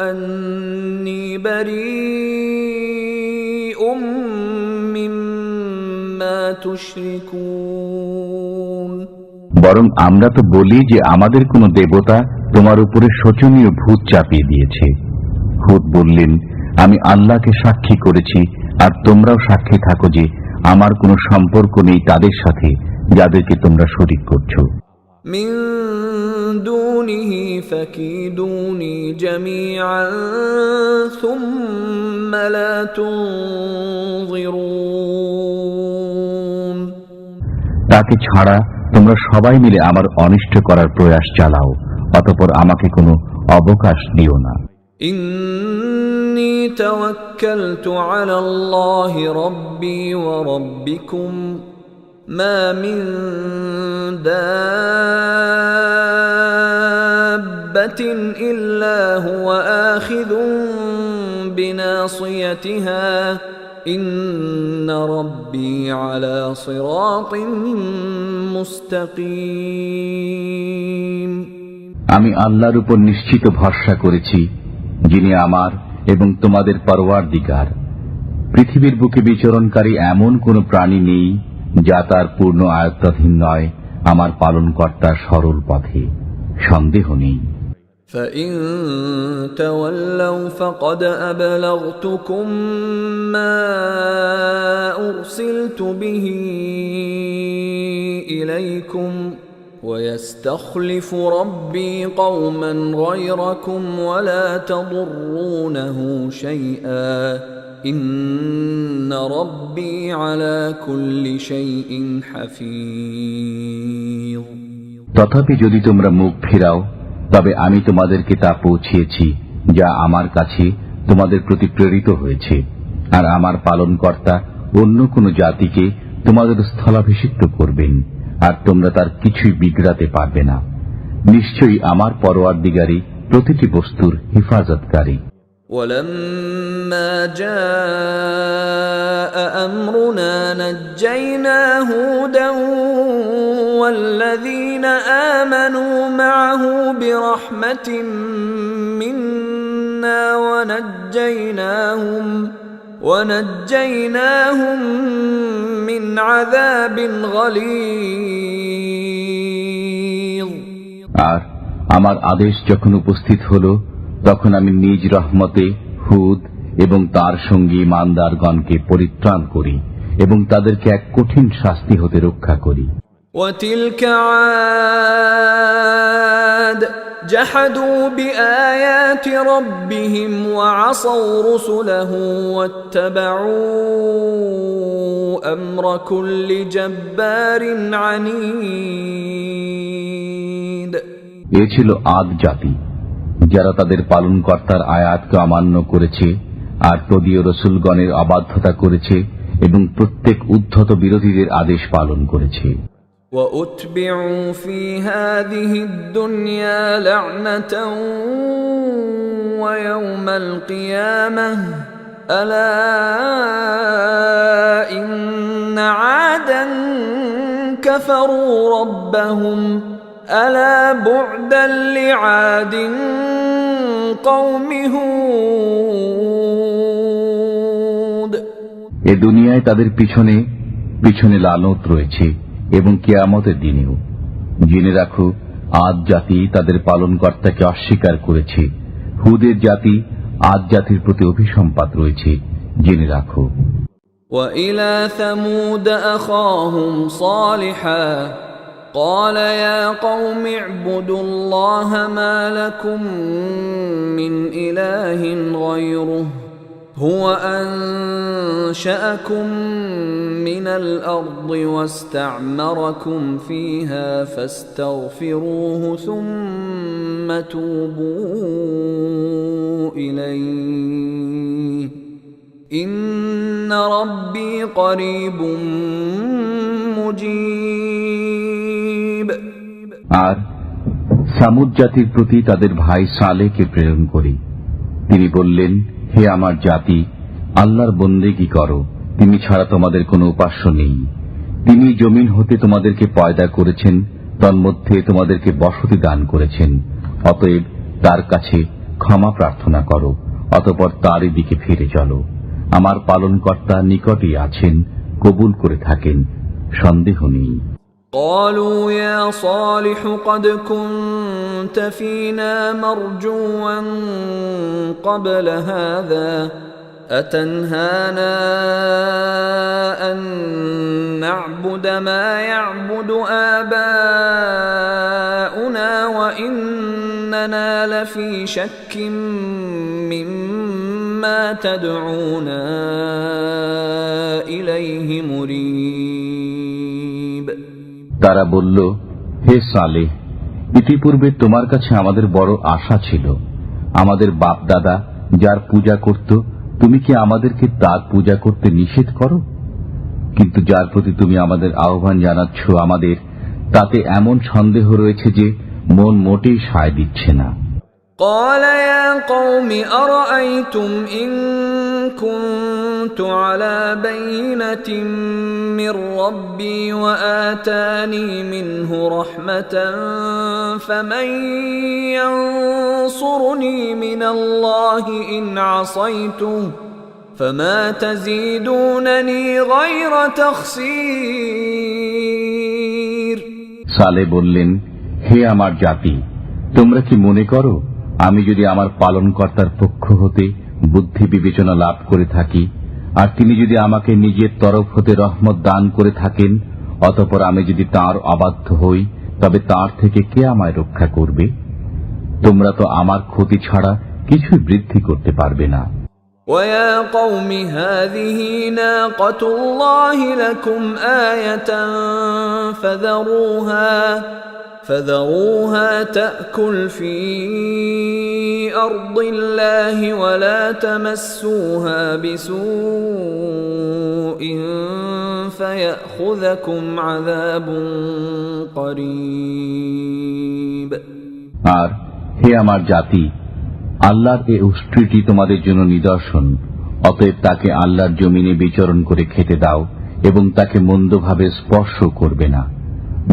أني بريء مما تشركون। বরং আমরা তো বলি যে আমাদের কোন দেবতা তোমার উপরে শোচনীয় ভূত চাপিয়ে দিয়েছে। হুদ বললেন, আমি আল্লাহকে সাক্ষী করেছি, আর তোমরাও সাক্ষী থাকো যে আমার কোনো সম্পর্ক নেই তাদের সাথে যাদেরকে তোমরা শরীক করছো। মিন দুনিহি ফাকিদুনি জামিআন সুম্মা লা তুনযিরুন। তাকে ছাড়া তোমরা সবাই মিলে আমার অনিষ্ট করার প্রয়াস চালাও, অতঃপর আমাকে কোনো অবকাশ দিও না। ইন্নী তাওয়াক্কালতু আলাল্লাহি রাব্বি ওয়া রাব্বিকুম মা মিন দাব্বাতিন ইল্লা হুয়া আখিযুন বিনাসিয়াতিহা ইন্না রাব্বি আলা সিরাতিন মুস্তাকিম। আমি আল্লাহর উপর নিশ্চিত ভরসা করেছি, যিনি আমার এবং তোমাদের পরওয়ারদিগার। পৃথিবীর বুকে বিচরণকারী এমন কোন প্রাণী নেই যা তার পূর্ণ আয়ত্তাধীন নয়। আমার পালনকর্তার সরল পথে সন্দেহ নেই। فَإِن تَوَلَّوْا فَقَدْ أَبْلَغْتُكُم مَّا أُرْسِلْتُ بِهِ إِلَيْكُمْ وَيَسْتَخْلِفُ رَبِّي قَوْمًا غَيْرَكُمْ وَلَا تَضُرُّونَهُ شَيْئًا إِنَّ رَبِّي عَلَى كُلِّ شَيْءٍ حَفِيظٌ। তথাপি যদি তোমরা মুখ ফিরাও, তবে আমি তোমাদেরকে তা পৌঁছিয়েছি যা আমার কাছে তোমাদের প্রতি প্রেরিত হয়েছে, আর আমার পালনকর্তা অন্য কোন জাতিকে তোমাদের স্থলাভিষিক্ত করবেন, আর তোমরা তার কিছুই বিগড়াতে পারবে না। নিশ্চয়ই আমার পরওয়ারদিগারই প্রতিটি বস্তুর হেফাজতকারী। وَلَمَّا جَاءَ أَمْرُنَا نَجَّيْنَا هُودًا وَالَّذِينَ آمَنُوا مَعَهُ بِرَحْمَةٍ مِنَّا وَنَجَّيْنَاهُمْ مِنْ عَذَابٍ غَلِيظٍ। আর আমার আদেশ যখন উপস্থিত হল, তখন আমি নিজ রহমতে হুদ এবং তার সঙ্গী ঈমানদারগণকে পরিত্রাণ করি এবং তাদেরকে এক কঠিন শাস্তি হতে রক্ষা করি। وَتِلْكَ عَادٌ جَحَدُوا بِآيَاتِ رَبِّهِمْ وَعَصَوْا رُسُلَهُ وَاتَّبَعُوا أَمْرَ كُلِّ جَبَّارٍ عَنِيدٍ। এ ছিল আদ জাতি, যারা তাদের পালনকর্তার আয়াতকে অমান্য করেছে আর তদীয় রসুলগণের অবাধ্যতা করেছে এবং প্রত্যেক উদ্ধত বিরোধীদের আদেশ পালন করেছে। وَأُتْبِعُوا فِي هَذِهِ الدُّنْيَا لَعْنَةً وَيَوْمَ الْقِيَامَةِ أَلَا إِنَّ عَادًا كَفَرُوا رَبَّهُمْ ألا بعدا لعاد قوم هود এ দুনিয়ায় তাদের পিছনে পিছনে লানত রয়েছে এবং কিয়ামতের দিনেও। জেনে রাখো, আদ জাতি তাদের পালনকর্তাকে অস্বীকার করেছে। হুদের জাতি আদ জাতির প্রতি অভিসম্পাত রয়েছে, জেনে রাখো। وإلى ثمود أخاهم صالحا قال يا قوم اعبدوا الله ما لكم من إله غيره هو أنشأكم من الأرض واستعمركم فيها فاستغفروه ثم توبوا إليه إن ربي قريب مجيب আর সামুদ জাতির প্রতি তাদের ভাই সালেহকে প্রেরণ করি। তিনি বললেন, হে আমার জাতি, আল্লাহর বন্দেগী করো, তিনি ছাড়া তোমাদের কোনো উপাস্য নেই। তিনি জমিন হতে তোমাদেরকে পয়দা করেছেন, তন্মধ্যে তোমাদেরকে বসতি দান করেছেন। অতএব তার কাছে ক্ষমা প্রার্থনা করো, অতঃপর তারই দিকে ফিরে চলো। আমার পালনকর্তা নিকটই আছেন, কবুল করে থাকেন, সন্দেহ নেই। قالوا يا صالح قد كنت فينا مرجوا قبل هذا أتنهانا أن نعبد ما يعبد آباؤنا وإننا لفي شك مما تدعونا إليه مريب তারা বলল, হে সালেহ, ইতিপূর্বে তোমার কাছে আমাদের বড় আশা ছিল। আমাদের বাপ দাদা যার পূজা করত, তুমি কি আমাদেরকে তার পূজা করতে নিষেধ করো? কিন্তু যার প্রতি তুমি আমাদের আহ্বান জানাচ্ছ, আমাদের তাতে এমন সন্দেহ রয়েছে যে মন মোটেই সায় দিচ্ছে না। قال يا قوم أرأيتم إن كنت على بينة من ربي وآتاني منه رحمة فمن ينصرني من الله إن عصيته فما تزيدونني غير تخسير সালে বললেন, হে আমার জাতি, তোমরা কি মনে করো আমি যদি আমার পালনকর্তার পক্ষ হতে বুদ্ধি বিবেচনা লাভ করে থাকি, আর তিনি যদি আমাকে নিজের তরফ হতে রহমত দান করে থাকেন, অতঃপর আমি যদি তাঁর অবাধ্য হই, তবে তাঁর থেকে কে আমায় রক্ষা করবে? তোমরা তো আমার ক্ষতি ছাড়া কিছুই বৃদ্ধি করতে পারবে না। ويا قوم هذه ناقة الله لكم آية فذروها تأكل في أرض الله ولا تمسوها بسوء فيأخذكم عذاب قريب আর হে আমার জাতি, আল্লাহর এ উষ্ট্রীটি তোমাদের জন্য নিদর্শন, অতএব তাকে আল্লাহর জমিনে বিচরণ করে খেতে দাও এবং তাকে মন্দভাবে স্পর্শ করবে না,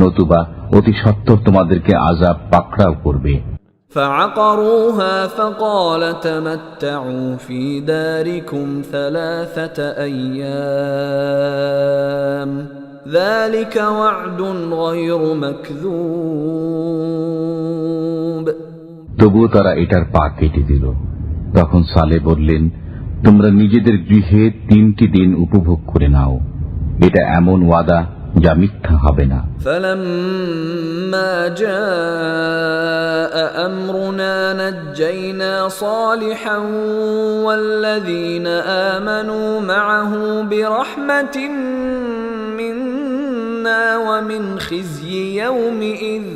নতুবা অতি সত্বর তোমাদেরকে আযাব পাকড়াও করবে। فعقروها فقال تمتعوا في داركم 3 أيام ذلك وعد غير مكذوب তবুও তারা এটার পা কেটে দিল। তখন সালে বললেন, তোমরা নিজেদের গৃহে 3টি দিন উপভোগ করে নাও, এটা এমন ওয়াদা যা মিথ্যা হবে না। فلما جاء أمرنا نجينا صالحا والذين آمنوا معه برحمة منا ومن خزي يومئذ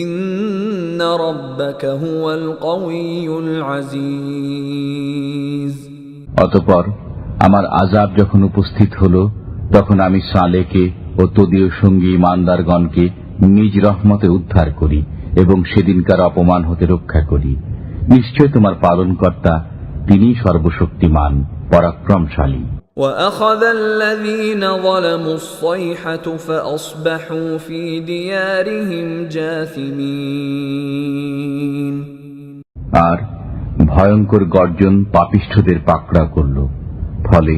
إن ربك هو القوي العزيز অতঃপর আমার আযাব যখন উপস্থিত হল, তখন আমি সালেহকে ও তদীয় সঙ্গী ইমানদারগণকে নিজ রহমতে উদ্ধার করি এবং সেদিনকার অপমান হতে রক্ষা করি। নিশ্চয় তোমার পালনকর্তা, তিনিই সর্বশক্তিমান, পরাক্রমশালী। وأخذ الذين ظلموا الصيحة فأصبحوا في ديارهم جاثمين আর ভয়ঙ্কর গর্জন পাপিষ্ঠদের পাকড়া করল, ফলে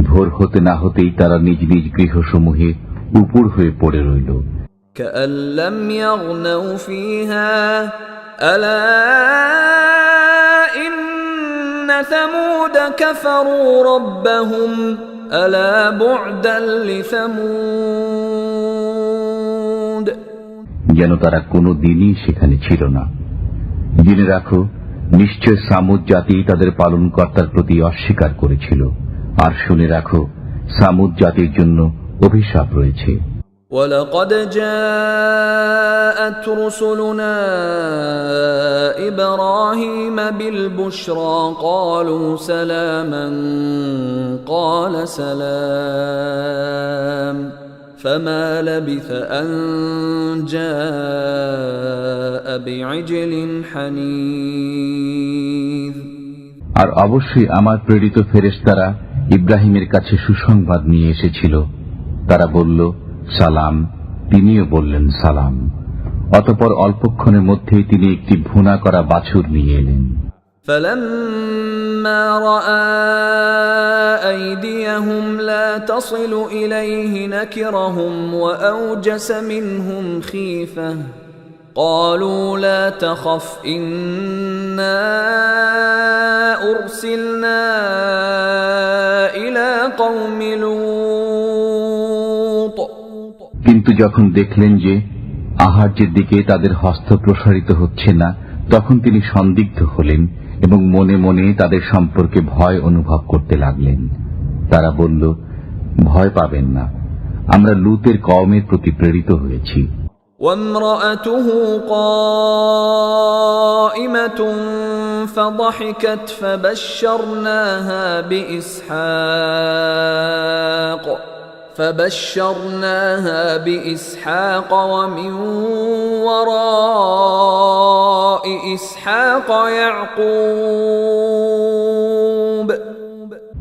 ভোর হতে না হতেই তারা নিজ নিজ গৃহসমূহে উপুড় হয়ে পড়ে রইল। كأن لم يغنوا فيها ألا إن ثمود كفروا ربهم ألا بعدا لثمود যেন তারা কোনো দিনই সেখানে ছিল না। জেনে রাখো, নিশ্চয় সামুদ জাতি তাদের পালনকর্তার প্রতি অস্বীকার করেছিল। আর শুনে রাখো, সামুদ জাতির জন্য অভিশাপ রয়েছে। ولقد جاءت رسلنا إبراهيم بالبشرى قالوا سلاما قال سلام فما لبث أن جاء بعجل حنيذ আর অবশ্যই আমার প্রেরিত ফেরেশতারা ইব্রাহিমের কাছে সুসংবাদ নিয়ে এসেছিল। তারা বলল সালাম, তিনিও বললেন সালাম। অতঃপর অল্পক্ষণের মধ্যেই তিনি একটি ভুনা করা বাছুর নিয়ে এলেন। فلما رأى أيديهم لا تصل إليه نكرهم وأوجس منهم خيفة قالوا لا تخف إنا أرسلنا إلى قوم لوط কিন্তু যখন দেখলেন যে আহার্যের দিকে তাদের হস্ত প্রসারিত হচ্ছে না, তখন তিনি সন্দিগ্ধ হলেন এবং মনে মনে তাদের সম্পর্কে ভয় অনুভব করতে লাগলেন। তারা বলল, ভয় পাবেন না, আমরা লূতের কওমের প্রতি প্রেরিত হয়েছি। وامرأته قائمة فضحكت فبشرناها بإسحاق ومن وراء إسحاق يعقوب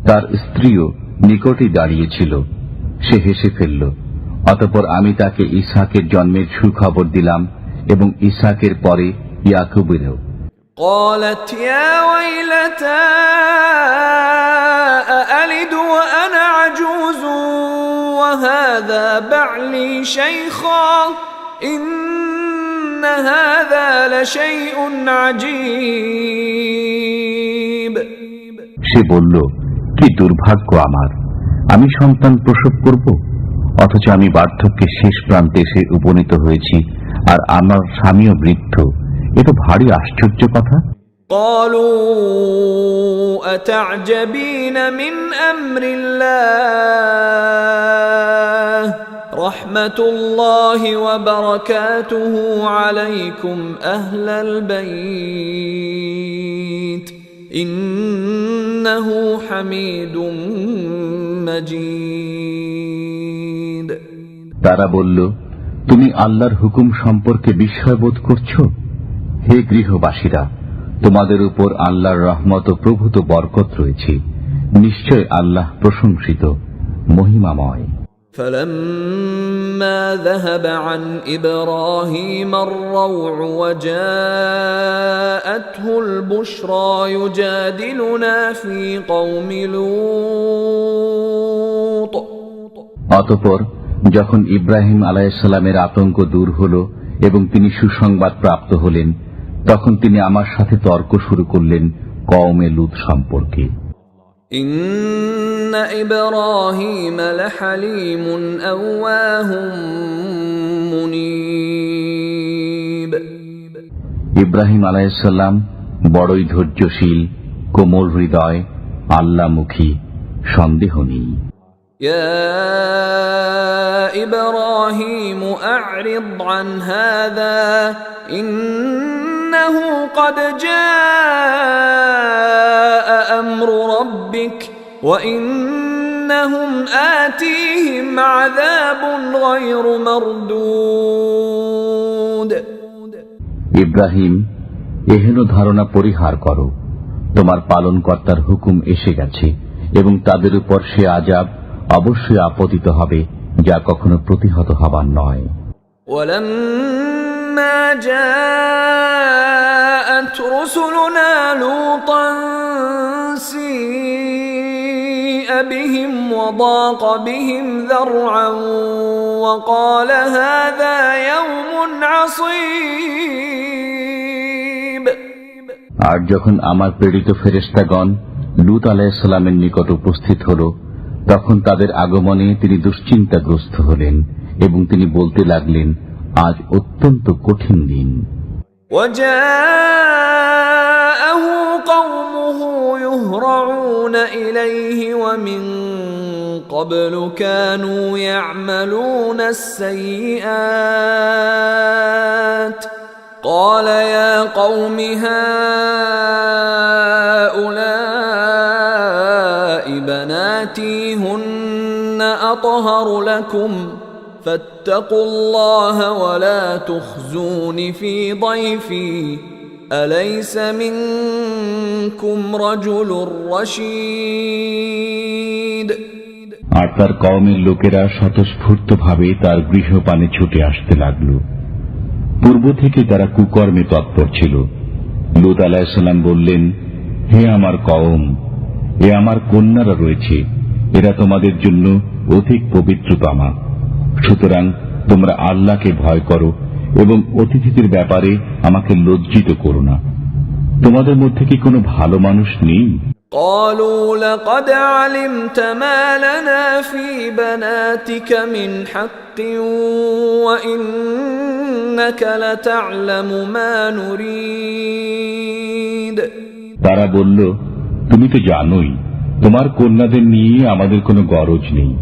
তার স্ত্রীও নিকটে দাঁড়িয়েছিল, সে হেসে ফেলল। অতঃপর আমি তাকে ইসহাকের জন্মের সুখবর দিলাম এবং ইসহাকের পরে ইয়াকুবেরও। قالت يا ويلتى أألد وأنا عجوز وهذا بعلي شيخا إن هذا لشيء عجيب সে বলল, কি দুর্ভাগ্য আমার, আমি সন্তান প্রসব করব, অথচ আমি বার্ধক্যের শেষ প্রান্তে এসে উপনীত হয়েছি, আর আমার স্বামীও বৃদ্ধ। এ তো ভারী আশ্চর্য কথা। قالوا أتعجبين من أمر الله رحمة الله وبركاته عليكم أهل البيت إنه حميد مجيد তারা বলল, তুমি আল্লাহর হুকুম সম্পর্কে বিস্ময়বোধ করছো? হে গৃহবাসীরা, তোমাদের উপর আল্লাহর রহমত ও প্রভূত বরকত রয়েছে। নিশ্চয় আল্লাহ প্রশংসিত, মহিমাময়। فلما ذهب عن إبراهيم الروع وجاءته البشرى يجادلنا في قوم لوط অতঃপর যখন ইব্রাহিম আলাইহিসসালামের আতঙ্ক দূর হল এবং তিনি সুসংবাদ প্রাপ্ত হলেন, তখন তিনি আমার সাথে তর্ক শুরু করলেন কওমে লূত সম্পর্কে। إن إبراهيم لحليم أواه منيب ইব্রাহিম আলাইহিসসালাম বড়ই ধৈর্যশীল, কোমল হৃদয়, আল্লাহমুখী, সন্দেহ নেই। يا إبراهيم أعرض عن هذا إنه قد جاء أمر ربك وإنهم آتيهم عذاب غير مردود ইব্রাহিম, এহেন ধারণা পরিহার করো, তোমার পালনকর্তার হুকুম এসে গেছে এবং তাদের উপর সে আযাব অবশ্যই আপতিত হবে, যা কখনো প্রতিহত হবার নয়। ولما جاءت رسلنا لوطا سيء بهم وضاق بهم ذرعا وقال هذا يوم عصيب। আর যখন আমার প্রেরিত ফেরেশতাগণ লূত আলাইহিস সালামের নিকট উপস্থিত হল, তখন তাদের আগমনে তিনি দুশ্চিন্তাগ্রস্ত হলেন এবং তিনি বলতে লাগলেন, আজ অত্যন্ত কঠিন দিন। وجاءه قومه يهرعون إليه ومن قبل كانوا يعملون السيئات قال يا قوم هؤلاء بناتي هن أطهر لكم فاتقوا الله ولا تخزون في ضيفي أليس منكم رجل رشيد। আর তার কওমের লোকেরা স্বতঃস্ফূর্তভাবে তার গৃহপানে ছুটে আসতে লাগল। পূর্ব থেকে তারা কুকর্মে তৎপর ছিল। লূত আলাইহিস সালাম বললেন, হে আমার কওম, এ আমার কন্যারা রয়েছে, এরা তোমাদের জন্য অধিক পবিত্রতমা। সুতরাং তোমরা আল্লাহকে ভয় করো এবং অতিথিদের ব্যাপারে আমাকে লজ্জিত করো না। তোমাদের মধ্যে কি কোনো ভালো মানুষ নেই? قالوا لقد علمت ما لنا في بناتك من حق وإنك لتعلم ما نريد। তারা বলল, তুমি তো জানোই তোমার কন্যাদের নিয়ে আমাদের কোনো গরজ নেই,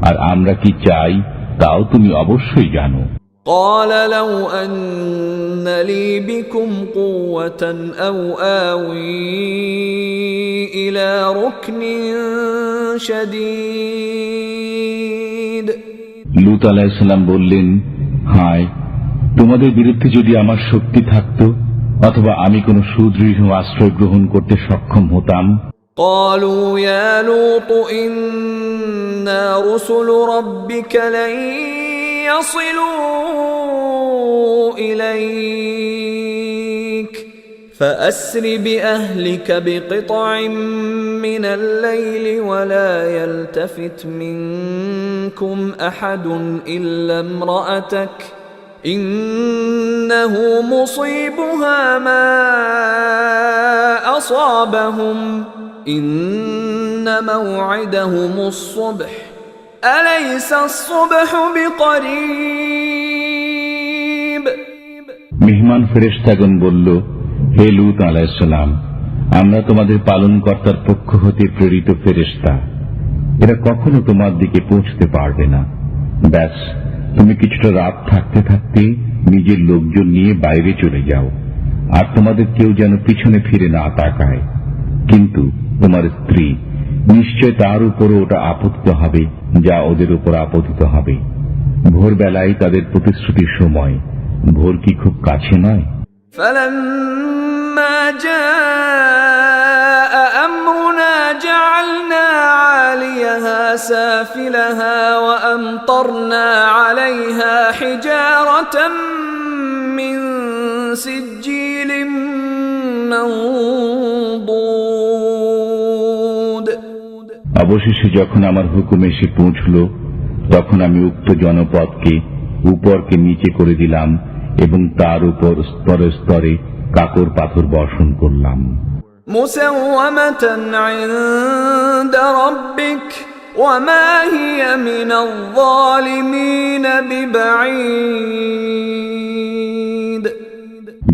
আর আমরা কি চাই তাও তুমি অবশ্যই জানো। قال لو أن لي بكم قوة أو آوي إلى ركن شديد। লূত আলাইহিস সালাম বললেন, হায়, তোমাদের বিরুদ্ধে যদি আমার শক্তি থাকত অথবা আমি কোনো সুদৃঢ় আশ্রয় গ্রহণ করতে সক্ষম হতাম। قالوا يا لوط إنا رسل ربك لن يصلوا إليك فأسر بأهلك بقطع من الليل ولا يلتفت منكم أحد إلا امرأتك إنه مصيبها ما أصابهم إن موعدهم الصبح أليس الصبح بقريب। মেহমান ফেরেশতাগণ বলল, হে লূত আলাইহিস সালাম, আমরা তোমাদের পালনকর্তার পক্ষ হতে প্রেরিত ফেরেশতা, এরা কখনো তোমার দিকে পৌঁছতে পারবে না। ব্যাস, তুমি কিছুটা রাত থাকতে থাকতে নিজের লোকজন নিয়ে বাইরে চলে যাও, আর তোমাদের কেউ যেন পিছনে ফিরে না তাকায়। কিন্তু তোমার স্ত্রী, নিশ্চয় তার উপরও ওটা আপতিত হবে যা ওদের উপর আপতিত হবে। ভোরবেলায় তাদের প্রতিশ্রুতির সময়, ভোর কি খুব কাছে নয়? فلما جاء أمرنا جعلنا عاليها سافلها وأمطرنا عليها حجارة من سجيل منضود। অবশেষে যখন আমার হুকুম এসে পৌঁছল, তখন আমি উক্ত জনপদকে উপরকে নিচে করে দিলাম এবং তার উপর স্তরে স্তরে কাকর পাথর বর্ষণ করলাম। মুসাওয়ামাতান ইনদা রাব্বিক ওয়া মা হিয়া মিনাল যালিমিন বিবাঈদ।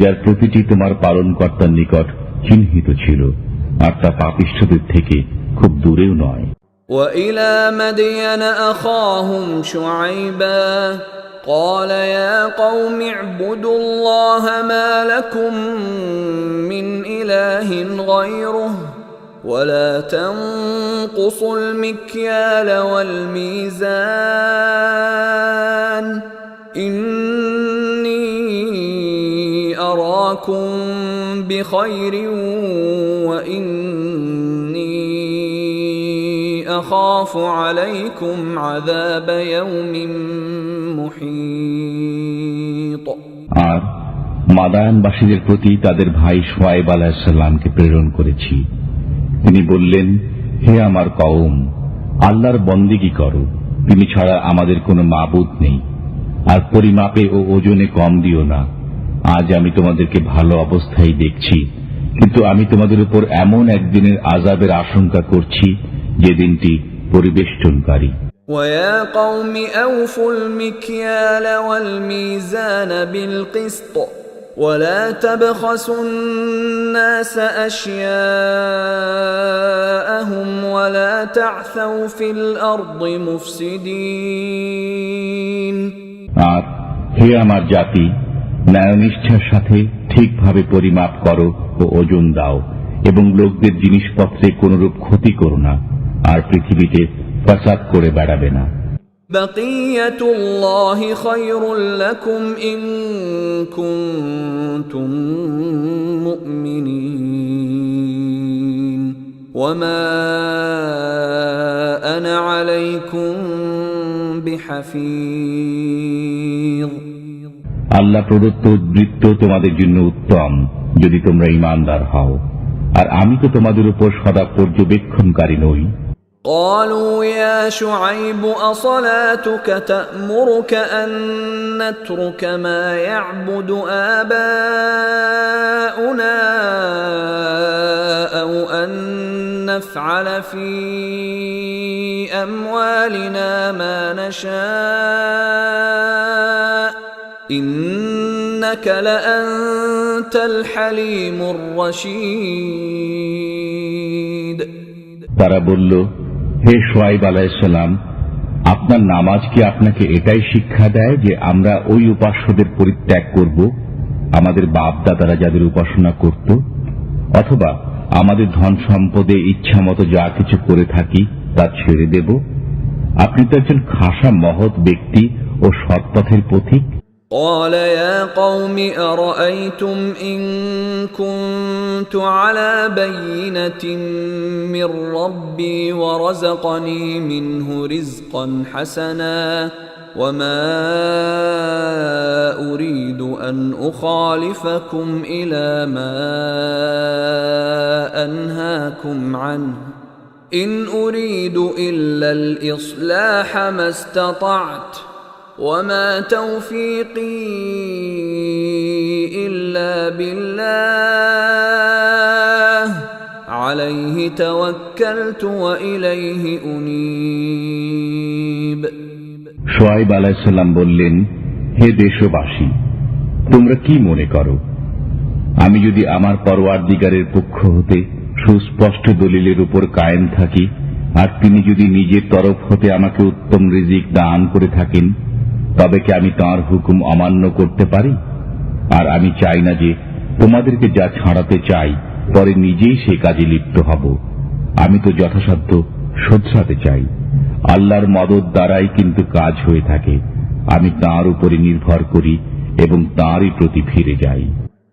যার প্রতিটি তোমার পালনকর্তার নিকট চিহ্নিত ছিল, আর তা পাপিষ্ঠদের থেকে খুব দূরেও নয়। وإلى مدين أخاهم شعيبا قال يا قوم اعبدوا الله ما لكم من إله غيره ولا تنقصوا المكيال والميزان إني أراكم بخير وإني أخاف عليكم عذاب يوم محيط আর মাদায়ানবাসীদের প্রতি তাদের ভাই শুআয়ব আলাইহিস সালামকে প্রেরণ করেছি। তিনি বললেন, হে আমার কওম, আল্লাহর বন্দেগী করো, তিনি ছাড়া আমাদের কোনো মাবুদ নেই, আর পরিমাপে ও ওজনে কম দিও না। আজ আমি তোমাদেরকে ভালো অবস্থায় দেখছি, কিন্তু আমি তোমাদের উপর এমন একদিনের আযাবের আশঙ্কা করছি যে দিনটি পরিবেষ্টনকারী। ويا قوم أوفوا المكيال والميزان بالقسط ولا تبخسوا الناس أشياءهم ولا تعثوا في الأرض مفسدين আর হে আমার জাতি, ন্যায়নিষ্ঠার সাথে ঠিকভাবে পরিমাপ করো ও ওজন দাও, এবং লোকদের জিনিসপত্রে কোনরূপ ক্ষতি করো না, আর পৃথিবীতে ফাসাদ করে বেড়াবে না। بقية الله خير لكم إن كنتم مؤمنين وما أنا عليكم بحفيظ আল্লাহ প্রদত্ত বৃত্ত তোমাদের জন্য উত্তম যদি তোমরা ঈমানদার হও, আর আমি তো তোমাদের উপর সদা পর্যবেক্ষণকারী নই। قالوا يا شعيب أصلاتك تأمرك أن نترك ما يعبد آباؤنا أو أن نفعل في أموالنا ما نشاء إنك لأنت الحليم الرشيد তারা বলল, হে শুআয়ব আলাইহিস সালাম, আপনার নামাজ কি আপনাকে এটাই শিক্ষা দেয় যে আমরা ওই উপাস্যদের পরিত্যাগ করব, আমাদের বাপ দাদারা যাদের উপাসনা করত, অথবা আমাদের ধন সম্পদে ইচ্ছামতো যা কিছু করে থাকি তা ছেড়ে দেব? আপনি তো একজন খাসা মহৎ ব্যক্তি ও সৎপথের পথিক। قال يا قوم أرأيتم إن كنت على بينة من ربي ورزقني منه رزقا حسنا وما أريد أن أخالفكم إلى ما أنهاكم عنه إن أريد إلا الإصلاح ما استطعت وما توفيقي إلا بالله عليه توكلت وإليه أنيب শুআয়ব আলাইহিস সালাম বললেন, হে দেশবাসী, তোমরা কি মনে করো, আমি যদি আমার পরওয়ারদিগারের পক্ষ হতে সুস্পষ্ট দলিলের উপর কায়েম থাকি, আর তিনি যদি নিজের তরফ হতে আমাকে উত্তম রিজিক দান করে থাকেন, তবে কি আমি তাঁর হুকুম অমান্য করতে পারি? আর আমি চাই না যে তোমাদেরকে যা ছাড়াতে চাই পরে নিজেই সে কাজে লিপ্ত হব। আমি তো যথাসাধ্য শোধরাতে চাই। আল্লাহর মদদ দ্বারাই কিন্তু কাজ হয়ে থাকে। আমি তাঁর উপরে নির্ভর করি এবং তাঁরই প্রতি ফিরে যাই।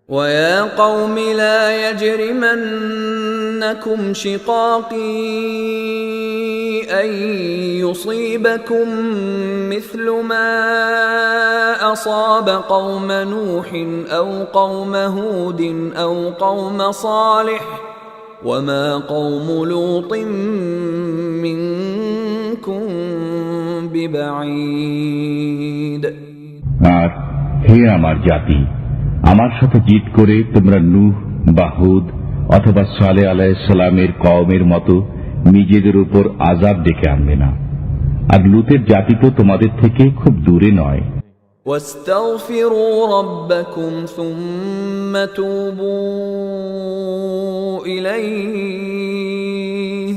ويا قوم لا يجرمنكم شقاقي أن يصيبكم مثل ما أصاب قوم نوح أو قوم هود أو قوم صالح وما قوم لوط منكم ببعيد আর হে আমার জাতি, আমার সাথে জিদ করে তোমরা নূহ বা হুদ অথবা সালেহ আলাইহিস সালামের কওমের মতো নিজেদের উপর আযাব ডেকে আনবে না। আর লূতের জাতি তো তোমাদের থেকে খুব দূরে নয়। واستغفروا ربكم ثم توبوا إليه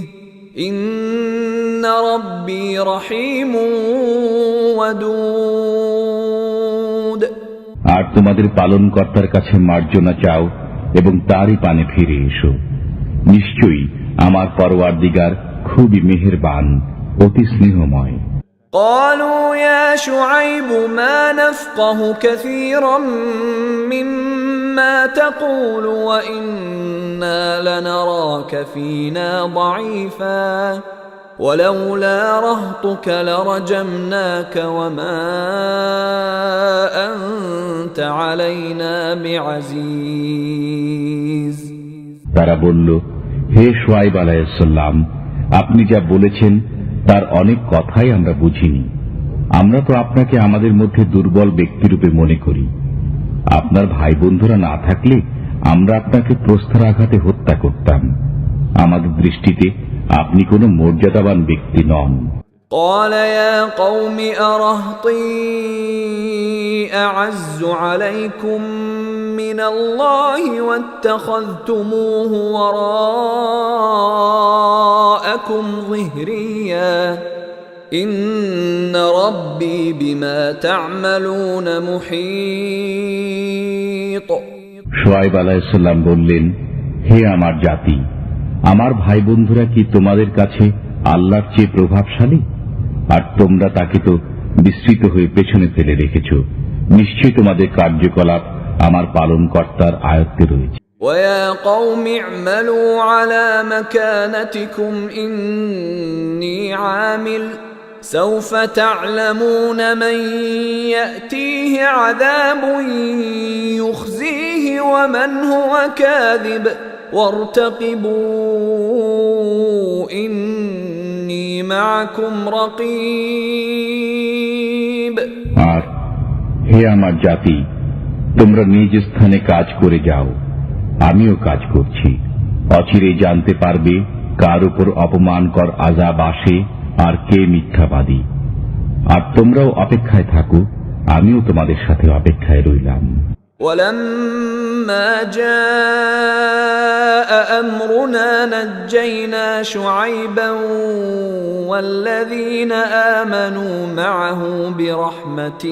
إن ربي رحيم ودود আর তোমাদের পালনকর্তার কাছে মার্জনা চাও এবং তারই পানে ফিরে এসো। নিশ্চয়ই আমার পরওয়ারদিগার খুবই মেহেরবান, অতি স্নেহময়। قالوا يا شعيب ما نفقه كثيرا مما تقول وإنا لنراك فينا ضعيفا ولولا رهطك لرجمناك وما أنت علينا بعزيز তারা বলল, হে শুআয়ব আলাইহিস সালাম, আপনি যা বলেছেন তার অনেক কথাই আমরা বুঝিনি। আমরা তো আপনাকে আমাদের মধ্যে দুর্বল ব্যক্তিরূপে মনে করি। আপনার ভাই বন্ধুরা না থাকলে আমরা আপনাকে প্রস্তরাঘাতে হত্যা করতাম। আমাদের দৃষ্টিতে আপনি কোনো মর্যাদাবান ব্যক্তি নন। قال يا قوم أرهطي أعز عليكم من الله واتخذتموه وراءكم ظهريا إن ربي بما تعملون محيط শুআয়ব আলাইহিস সালাম বললেন, হে আমার জাতি, আমার ভাই বন্ধুরা কি তোমাদের কাছে আল্লাহর চেয়ে প্রভাবশালী? আর তোমরা তাকে তো বিস্তৃত হয়ে পেছনে ফেলে রেখেছ। নিশ্চয়ই তোমাদের কার্যকলাপ আমার পালনকর্তার আয়ত্তে রয়েছে। وَيَا قَوْمِ اعْمَلُوا عَلَى مَكَانَتِكُمْ إِنِّي عَامِلٌ سَوْفَ تَعْلَمُونَ مَنْ يَأْتِيهِ عَذَابٌ يُخْزِيهِ وَمَنْ هُوَ كَاذِبٌ وَارْتَقِبُوا إِنِّي مَعَكُمْ رَقِيبٌ আর হে আমার জাতি, তোমরা নিজ স্থানে কাজ করে যাও, আমিও কাজ করছি। অচিরেই জানতে পারবে কার উপর অপমানকর আযাব আসে আর কে মিথ্যাবাদী। আর তোমরাও অপেক্ষায় থাকো, আমিও তোমাদের সাথে অপেক্ষায় রইলাম। ولما جاء أمرنا نجينا شعيبا والذين آمنوا معه برحمة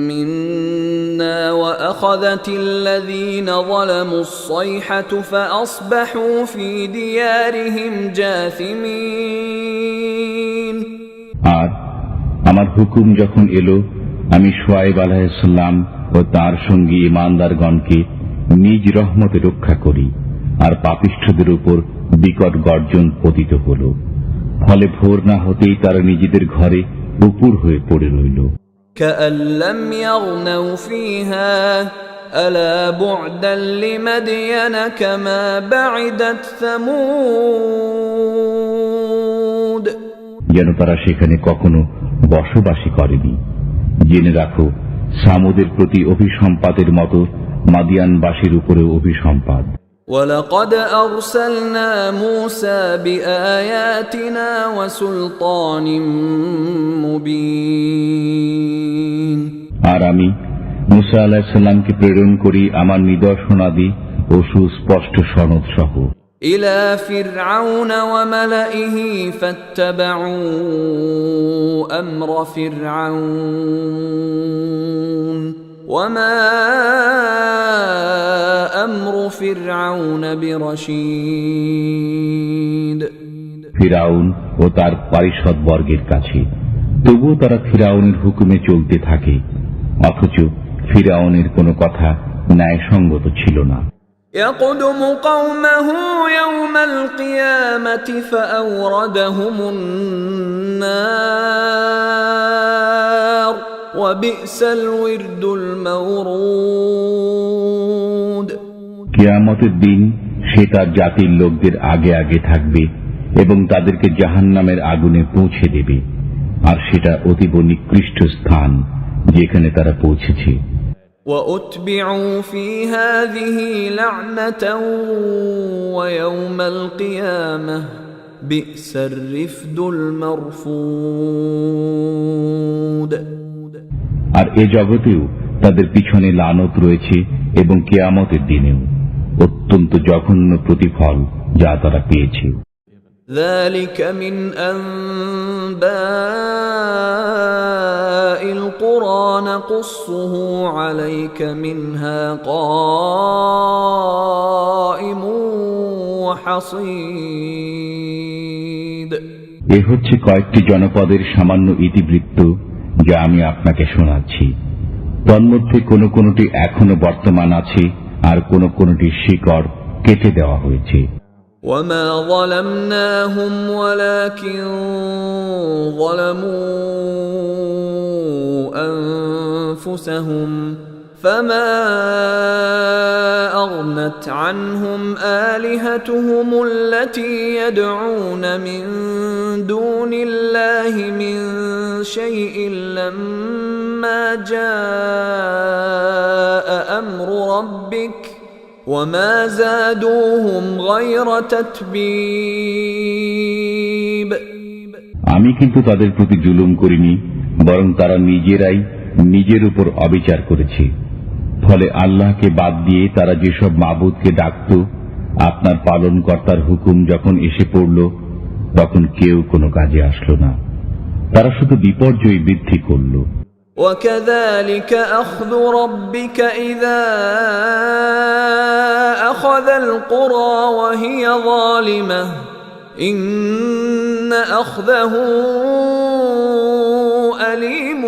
منا وأخذت الذين ظلموا الصيحة فأصبحوا في ديارهم جاثمين আর আমার হুকুম যখন এলো, আমি শুআয়ব আলাইহিস সালাম ও তার সঙ্গী ঈমানদারগণকে নিজ রহমতে রক্ষা করি, আর পাপিষ্ঠদের উপর বিকট গর্জন পতিত হল। ফলে ভোর না হতেই তারা নিজেদের ঘরে উপুর হয়ে পড়ে রইল। كأن لم يغنوا فيها ألا بعدا لمدين كما بعدت ثمود যেন তারা সেখানে কখনো বসবাসী করেনি। জেনে রাখো, সামুদের প্রতি অভিসম্পাদের মতো মাদিয়ানবাসীর উপরেও অভিসম্পাদ। ولقد أرسلنا موسى بآياتنا وسلطان مبين আর আমি মুসা আলাইহিস সালামকে প্রেরণ করি আমার নিদর্শনাদি ও সুস্পষ্ট সনদ সহ إلى فرعون وملئه فاتبعوا أمر فرعون وما أمر فرعون برشيد ফিরাউন ও তার পারিষদ বর্গের কাছে। তবুও তারা ফিরাউনের হুকুমে চলতে থাকে, অথচ ফিরাউনের কোনো কথা ন্যায়সঙ্গত ছিল না। يقدم قومه يوم القيامة فأوردهم النار وبئس الورد المورود কিয়ামতের দিন সে তার জাতির লোকদের আগে আগে থাকবে এবং তাদেরকে জাহান্নামের আগুনে পৌঁছে দেবে, আর সেটা অতীব নিকৃষ্ট স্থান যেখানে তারা পৌঁছেছে। وأتبعوا في هذه لعنة ويوم القيامة بئس الرفد المرفود আর এ জগতেও তাদের পিছনে লানত রয়েছে এবং কিয়ামতের দিনেও অত্যন্ত জঘন্য প্রতিফল যা তারা পেয়েছে। ذلك من أنباء القرى نقصه عليك منها قائم وحصيد এ হচ্ছে কয়েকটি জনপদের সামান্য ইতিবৃত্ত যা আমি আপনাকে শোনাচ্ছি। তন্মধ্যে কোনো কোনোটি এখনো বর্তমান আছে আর কোনো কোনোটি শিকড় কেটে দেওয়া হয়েছে। وما ظلمناهم ولكن ظلموا أنفسهم فما أغنت عنهم آلهتهم التي يدعون من دون الله من شيء لما جاء أمر ربك وما زادوهم غير تتبيب আমি কিন্তু তাদের প্রতি জুলুম করিনি, বরং তারা নিজেরাই নিজের উপর অবিচার করেছে। ফলে আল্লাহকে বাদ দিয়ে তারা যেসব মাবুদকে ডাকত, আপনার পালনকর্তার হুকুম যখন এসে পড়ল তখন কেউ কোনো কাজে আসলো না, তারা শুধু বিপর্যয় বৃদ্ধি করল। وكذلك أخذ ربك إذا أخذ القرى وهي ظالمة إن أخذه أليم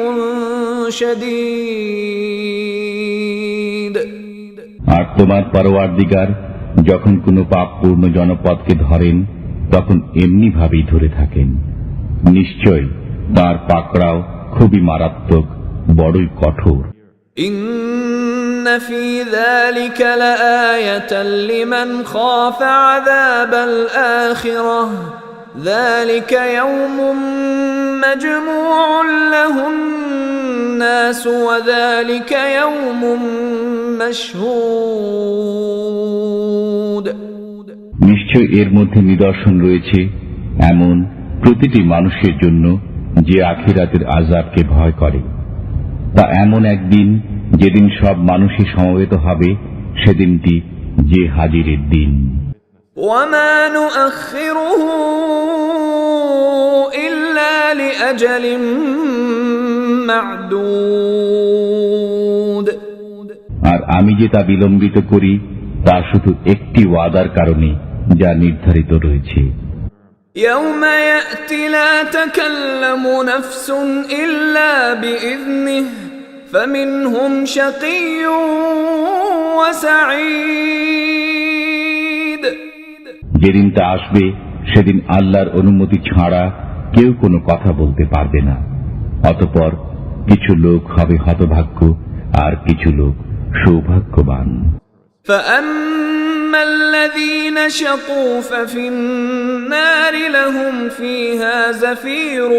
شديد আর তোমার পরওয়ারদিগার যখন কোনো পাপপূর্ণ জনপদকে ধরেন তখন এমনি ভাবেই ধরে থাকেন। নিশ্চয় তার পাকড়াও খুবই মারাত্মক, বড়ই কঠোর। إن في ذلك لآية لمن خاف عذاب الآخرة ذلك يوم مجموع له الناس وذلك يوم مشهود নিশ্চয় এর মধ্যে নিদর্শন রয়েছে এমন প্রতিটি মানুষের জন্য যে আখিরাতের আযাবকে ভয় করে। তা এমন একদিন যেদিন সব মানুষই সমবেত হবে, সেদিনটি যে হাজিরের দিন। وما نؤخره إلا لأجل معدود আর আমি যে তা বিলম্বিত করি তা শুধু একটি ওয়াদার কারণে যা নির্ধারিত রয়েছে। يوم يأتي لا تكلم نفس إلا بإذنه فمنهم شقي وسعيد যেদিন তা আসবে সেদিন আল্লাহর অনুমতি ছাড়া কেউ কোনো কথা বলতে পারবে না। অতঃপর কিছু লোক হবে হতভাগ্য আর কিছু লোক সৌভাগ্যবান। فأما الذين شقوا ففي النار لهم فيها زفير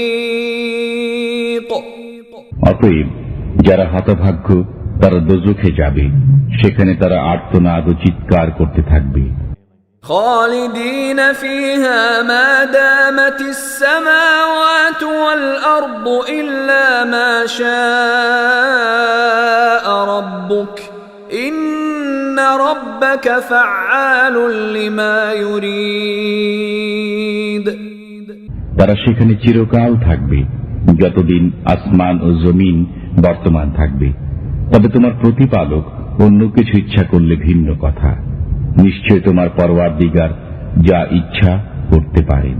وشهيق অতএব যারা হতভাগ্য তারা দোজখে যাবে, সেখানে তারা আর্তনাদ ও চিৎকার করতে থাকবে। خالدين فيها ما دامت السماوات والأرض إلا ما شاء ربك إن ربك فعال لما يريد তারা সেখানে চিরকাল থাকবে যতদিন আসমান ও জমিন বর্তমান থাকবে। তবে তোমার প্রতিপালক অন্য কিছু ইচ্ছা করলে ভিন্ন কথা। নিশ্চয় তোমার পরওয়ারদিগার যা ইচ্ছা করতে পারেন।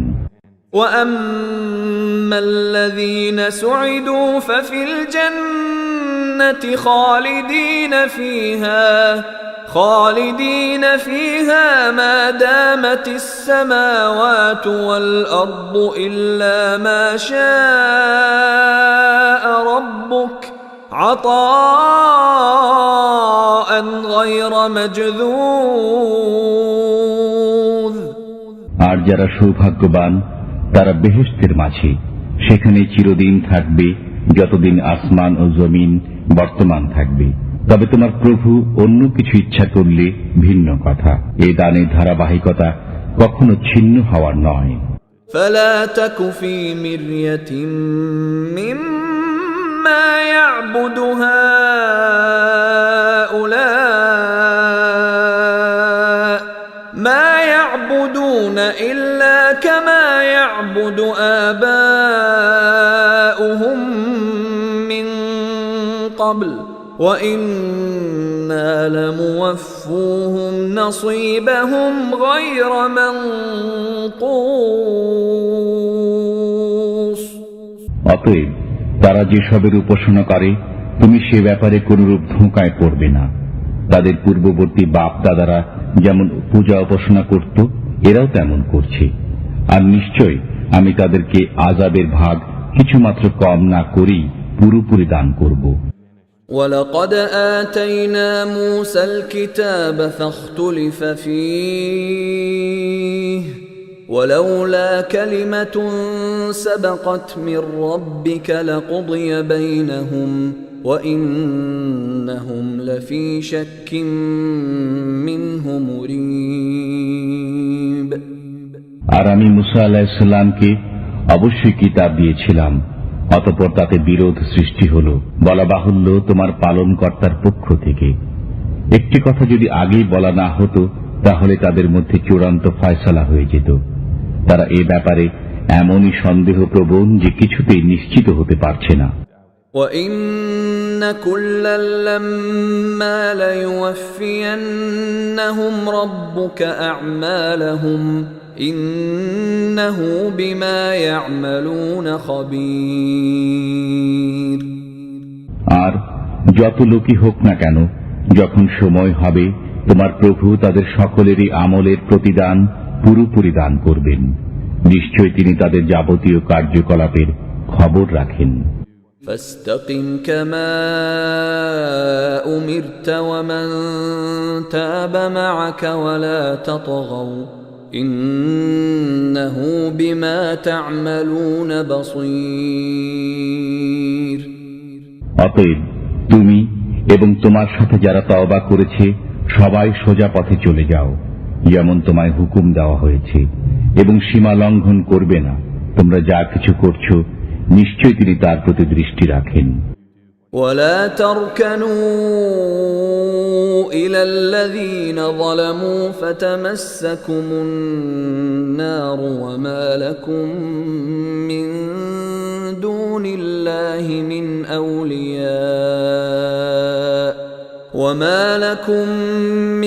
وأما الذين سعدوا ففي الجنة خالدين فيها ما دامت السماوات والأرض إلا ما شاء ربك عطاء غير مجذوذ আর যারা সৌভাগ্যবান তারা বেহেশতের মাঝে সেখানে চিরদিন থাকবে যতদিন আসমান ও জমিন বর্তমান থাকবে। তবে তোমার প্রভু অন্য কিছু ইচ্ছা করলে ভিন্ন কথা। এ দানের ধারাবাহিকতা কখনো ছিন্ন হওয়ার নয়। فلا تك في مرية مما يعبد هؤلاء ما يعبدون إلا كما يعبد آباؤهم من قبل وإنا لموفوهم نصيبهم غير منقوص অতএব তারা যেসবের উপাসনা করে তুমি সে ব্যাপারে কোনরূপ ধোঁকায় পড়বে না। তাদের পূর্ববর্তী বাপ দাদারা যেমন পূজা উপাসনা করত, এরাও তেমন করছে। আর নিশ্চয় আমি তাদেরকে আযাবের ভাগ কিছুমাত্র কম না করেই পুরোপুরি দান করব। وَلَقَدْ آتَيْنَا مُوسَى الْكِتَابَ فَاخْتُلِفَ فِيهِ وَلَوْلَا كَلِمَةٌ سَبَقَتْ مِنْ رَبِّكَ لَقُضِيَ بَيْنَهُمْ وَإِنَّهُمْ لَفِي شَكٍّ مِّنْهُ مُرِيبٍ। আর আমি মুসা আলাইহিস সালামকে অবশ্যই কিতাব দিয়েছিলাম, অতঃপর তাতে বিরোধ সৃষ্টি হল, বলা বাহুল্য তোমার পালনকর্তার পক্ষ থেকে। একটি কথা যদি আগেই বলা না হতো তাহলে তাদের মধ্যে চূড়ান্ত ফয়সালা হয়ে যেত। তারা এ ব্যাপারে এমনই সন্দেহপ্রবণ যে কিছুতেই নিশ্চিত হতে পারছে না। وَإِنَّ كُلًّا لَّمَّا لَيُوَفِّيَنَّهُمْ رَبُّكَ أَعْمَالَهُمْ إِنَّهُ بِمَا يَعْمَلُونَ خَبِيرٌ। আর যত লোকই হোক না কেন, যখন সময় হবে তোমার প্রভু তাদের সকলেরই আমলের প্রতিদান পুরোপুরি দান করবেন। নিশ্চয় তিনি তাদের যাবতীয় কার্যকলাপের খবর রাখেন। فاستقم كما أمرت ومن تاب معك ولا تطغوا إنه بما تعملون بصير। অতএব তুমি এবং তোমার সাথে যারা তওবা করেছে সবাই সোজা পথে চলে যাও, যেমন তোমায় হুকুম দেওয়া হয়েছে, এবং সীমা লঙ্ঘন করবে না। তোমরা যা কিছু করছো নিশ্চয় তিনি তার প্রতি দৃষ্টি রাখেন। ولا تركنوا إلى الذين ظلموا فتمسكم النار وما لكم من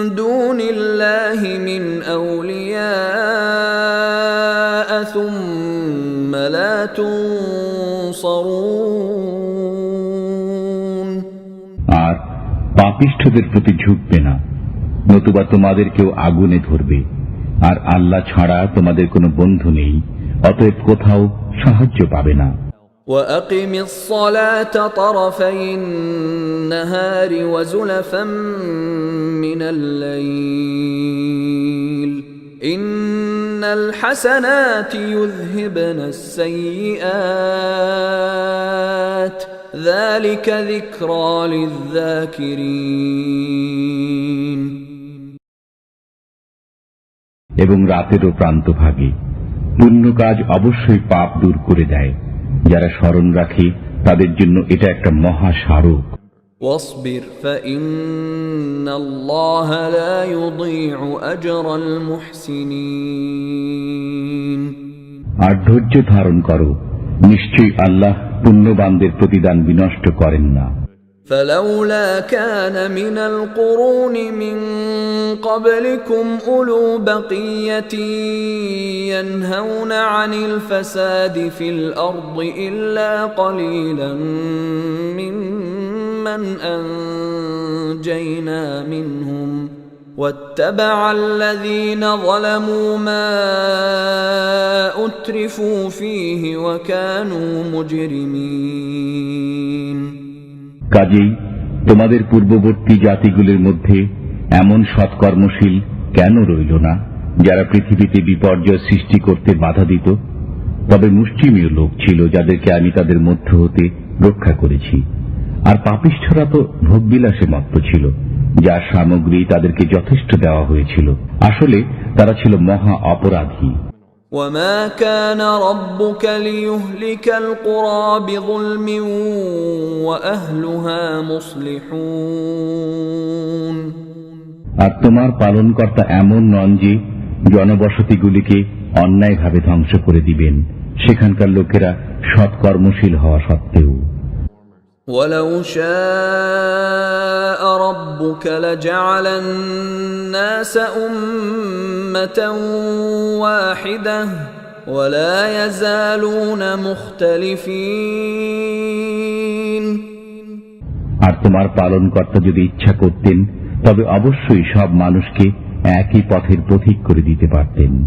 دون الله من أولياء ثم لا تنصرون। আর পাপিষ্ঠদের প্রতি ঝুঁকবে না, নতুবা তোমাদেরকেও আগুনে ধরবে, আর আল্লাহ ছাড়া তোমাদের কোনো বন্ধু নেই, অতএব কোথাও সাহায্য পাবে না। وَأَقِمِ الصَّلَاةَ طَرَفَيِ النَّهَارِ وَزُلَفًا مِّنَ اللَّيْلِ إِنَّ الْحَسَنَاتِ يُذْهِبْنَ السَّيِّئَاتِ ذَلِكَ ذِكْرَى لِلذَّاكِرِينَ। এবং রাতেরও প্রান্তভাগে পুণ্য কাজ অবশ্যই পাপ দূর করে দেয়। যারা স্মরণ রাখে তাদের জন্য এটা একটা মহা স্মারক। واصبر فإن الله لا يضيع أجر المحسنين। আর ধৈর্য ধারণ করো, নিশ্চয়ই আল্লাহ পুণ্যবানদের প্রতিদান বিনষ্ট করেন না। فلولا كان من القرون من قبلكم أولو بقية ينهون عن الفساد في الأرض إلا قليلا ممن أنجينا منهم واتبع الذين ظلموا ما أترفوا فيه وكانوا مجرمين। কাজেই তোমাদের পূর্ববর্তী জাতিগুলির মধ্যে এমন সৎকর্মশীল কেন রইল না যারা পৃথিবীতে বিপর্যয় সৃষ্টি করতে বাধা দিত? তবে মুষ্টিমেয় লোক ছিল যাদেরকে আমি তাদের মধ্য হতে রক্ষা করেছি। আর পাপিষ্ঠরা তো ভোগবিলাসে মত্ত ছিল, যার সামগ্রী তাদেরকে যথেষ্ট দেওয়া হয়েছিল। আসলে তারা ছিল মহা অপরাধী। وما كان ربك ليهلك القرى بظلم وأهلها مصلحون। আর তোমার পালনকর্তা এমন নন যে জনবসতিগুলিকে অন্যায়ভাবে ধ্বংস করে দিবেন, সেখানকার লোকেরা সৎকর্মশীল হওয়া সত্ত্বেও। ولو شاء ربك لجعل الناس أمة واحدة ولا يزالون مختلفين। আর তোমার পালনকর্তা যদি ইচ্ছা করতেন তবে অবশ্যই সব মানুষকে একই পথের পথিক করে দিতে পারতেন।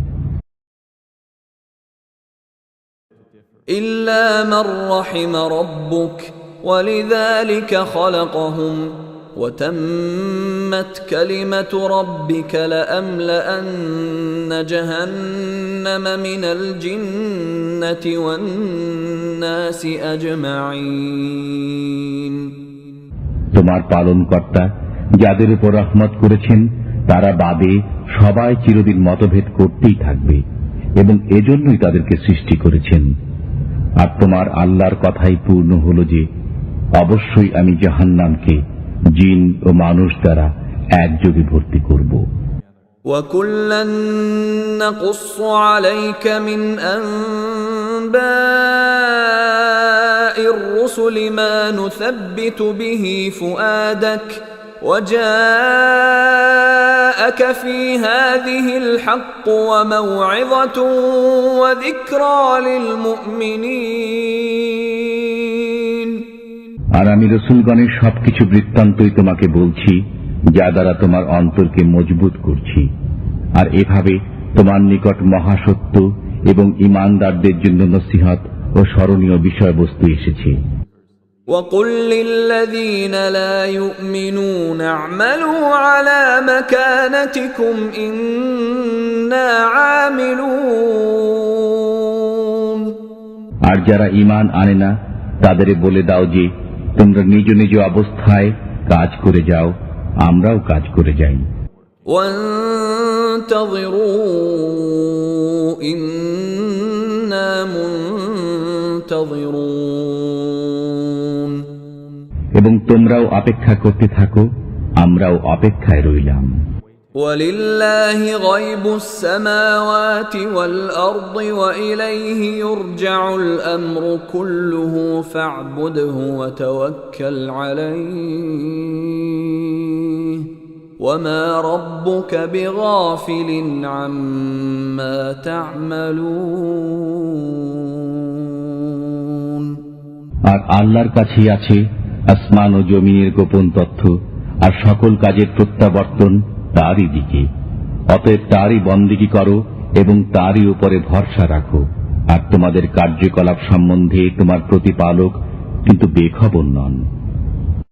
إلا من رحم ربك ولذلك خلقهم وتمت كلمة ربك لأملأن جهنم من الجنة والناس أجمعين। তোমার পালনকর্তা যাদের উপর রহমত করেছেন তারা বাদে সবাই চিরদিন মতভেদ করতেই থাকবে এবং এজন্যই তাদেরকে সৃষ্টি করেছেন। আর তোমার আল্লাহর কথাই পূর্ণ হল যে অবশ্যই আমি জাহান্নামকে জিন ও মানুষ দ্বারা একযোগে ভর্তি করব। وَكُلًّا نَّقُصُّ عَلَيْكَ مِنْ أَنبَاءِ الرُّسُلِ مَا نُثَبِّتُ بِهِ فُؤَادَكَ وَجَاءَكَ فِي هَٰذِهِ الْحَقُّ وَمَوْعِظَةٌ وَذِكْرَىٰ لِلْمُؤْمِنِينَ। আর আমি রসুলগণের সবকিছু বৃত্তান্তই তোমাকে বলছি যা দ্বারা তোমার অন্তরকে মজবুত করছি, আর এভাবে তোমার নিকট মহাসত্য এবং ঈমানদারদের জন্য নসিহত ও স্মরণীয় বিষয়বস্তু এসেছে। وَقُل لِّلَّذِينَ لَا يُؤْمِنُونَ اعْمَلُوا عَلَىٰ مَكَانَتِكُمْ إِنَّا عَامِلُونَ। আর যারা ঈমান আনে না তাদের বলে দাও যে তোমরা নিজ নিজ অবস্থায় কাজ করে যাও, আমরাও কাজ করে যাই। وَانتَظِرُوا إِنَّا مُنتَظِرُونَ। এবং তোমরাও অপেক্ষা করতে থাকো, আমরাও অপেক্ষায় রইলাম। وَلِلَّهِ غَيْبُ السَّمَاوَاتِ وَالْأَرْضِ وَإِلَيْهِ يُرْجَعُ الْأَمْرُ كُلُّهُ فَاعْبُدْهُ وَتَوَكَّلْ عَلَيْهِ وَمَا رَبُّكَ بِغَافِلٍ عَمَّا تَعْمَلُونَ। আর আল্লাহর কাছেই আছে আসমান ও জমিনের গোপন তথ্য, আর সকল কাজের প্রত্যাবর্তন তারই দিকে। অতএব তারই বন্দেগী করো এবং তারই উপরে ভরসা রাখো। আর তোমাদের কার্যকলাপ সম্বন্ধে তোমার প্রতিপালক কিন্তু বেখবর নন।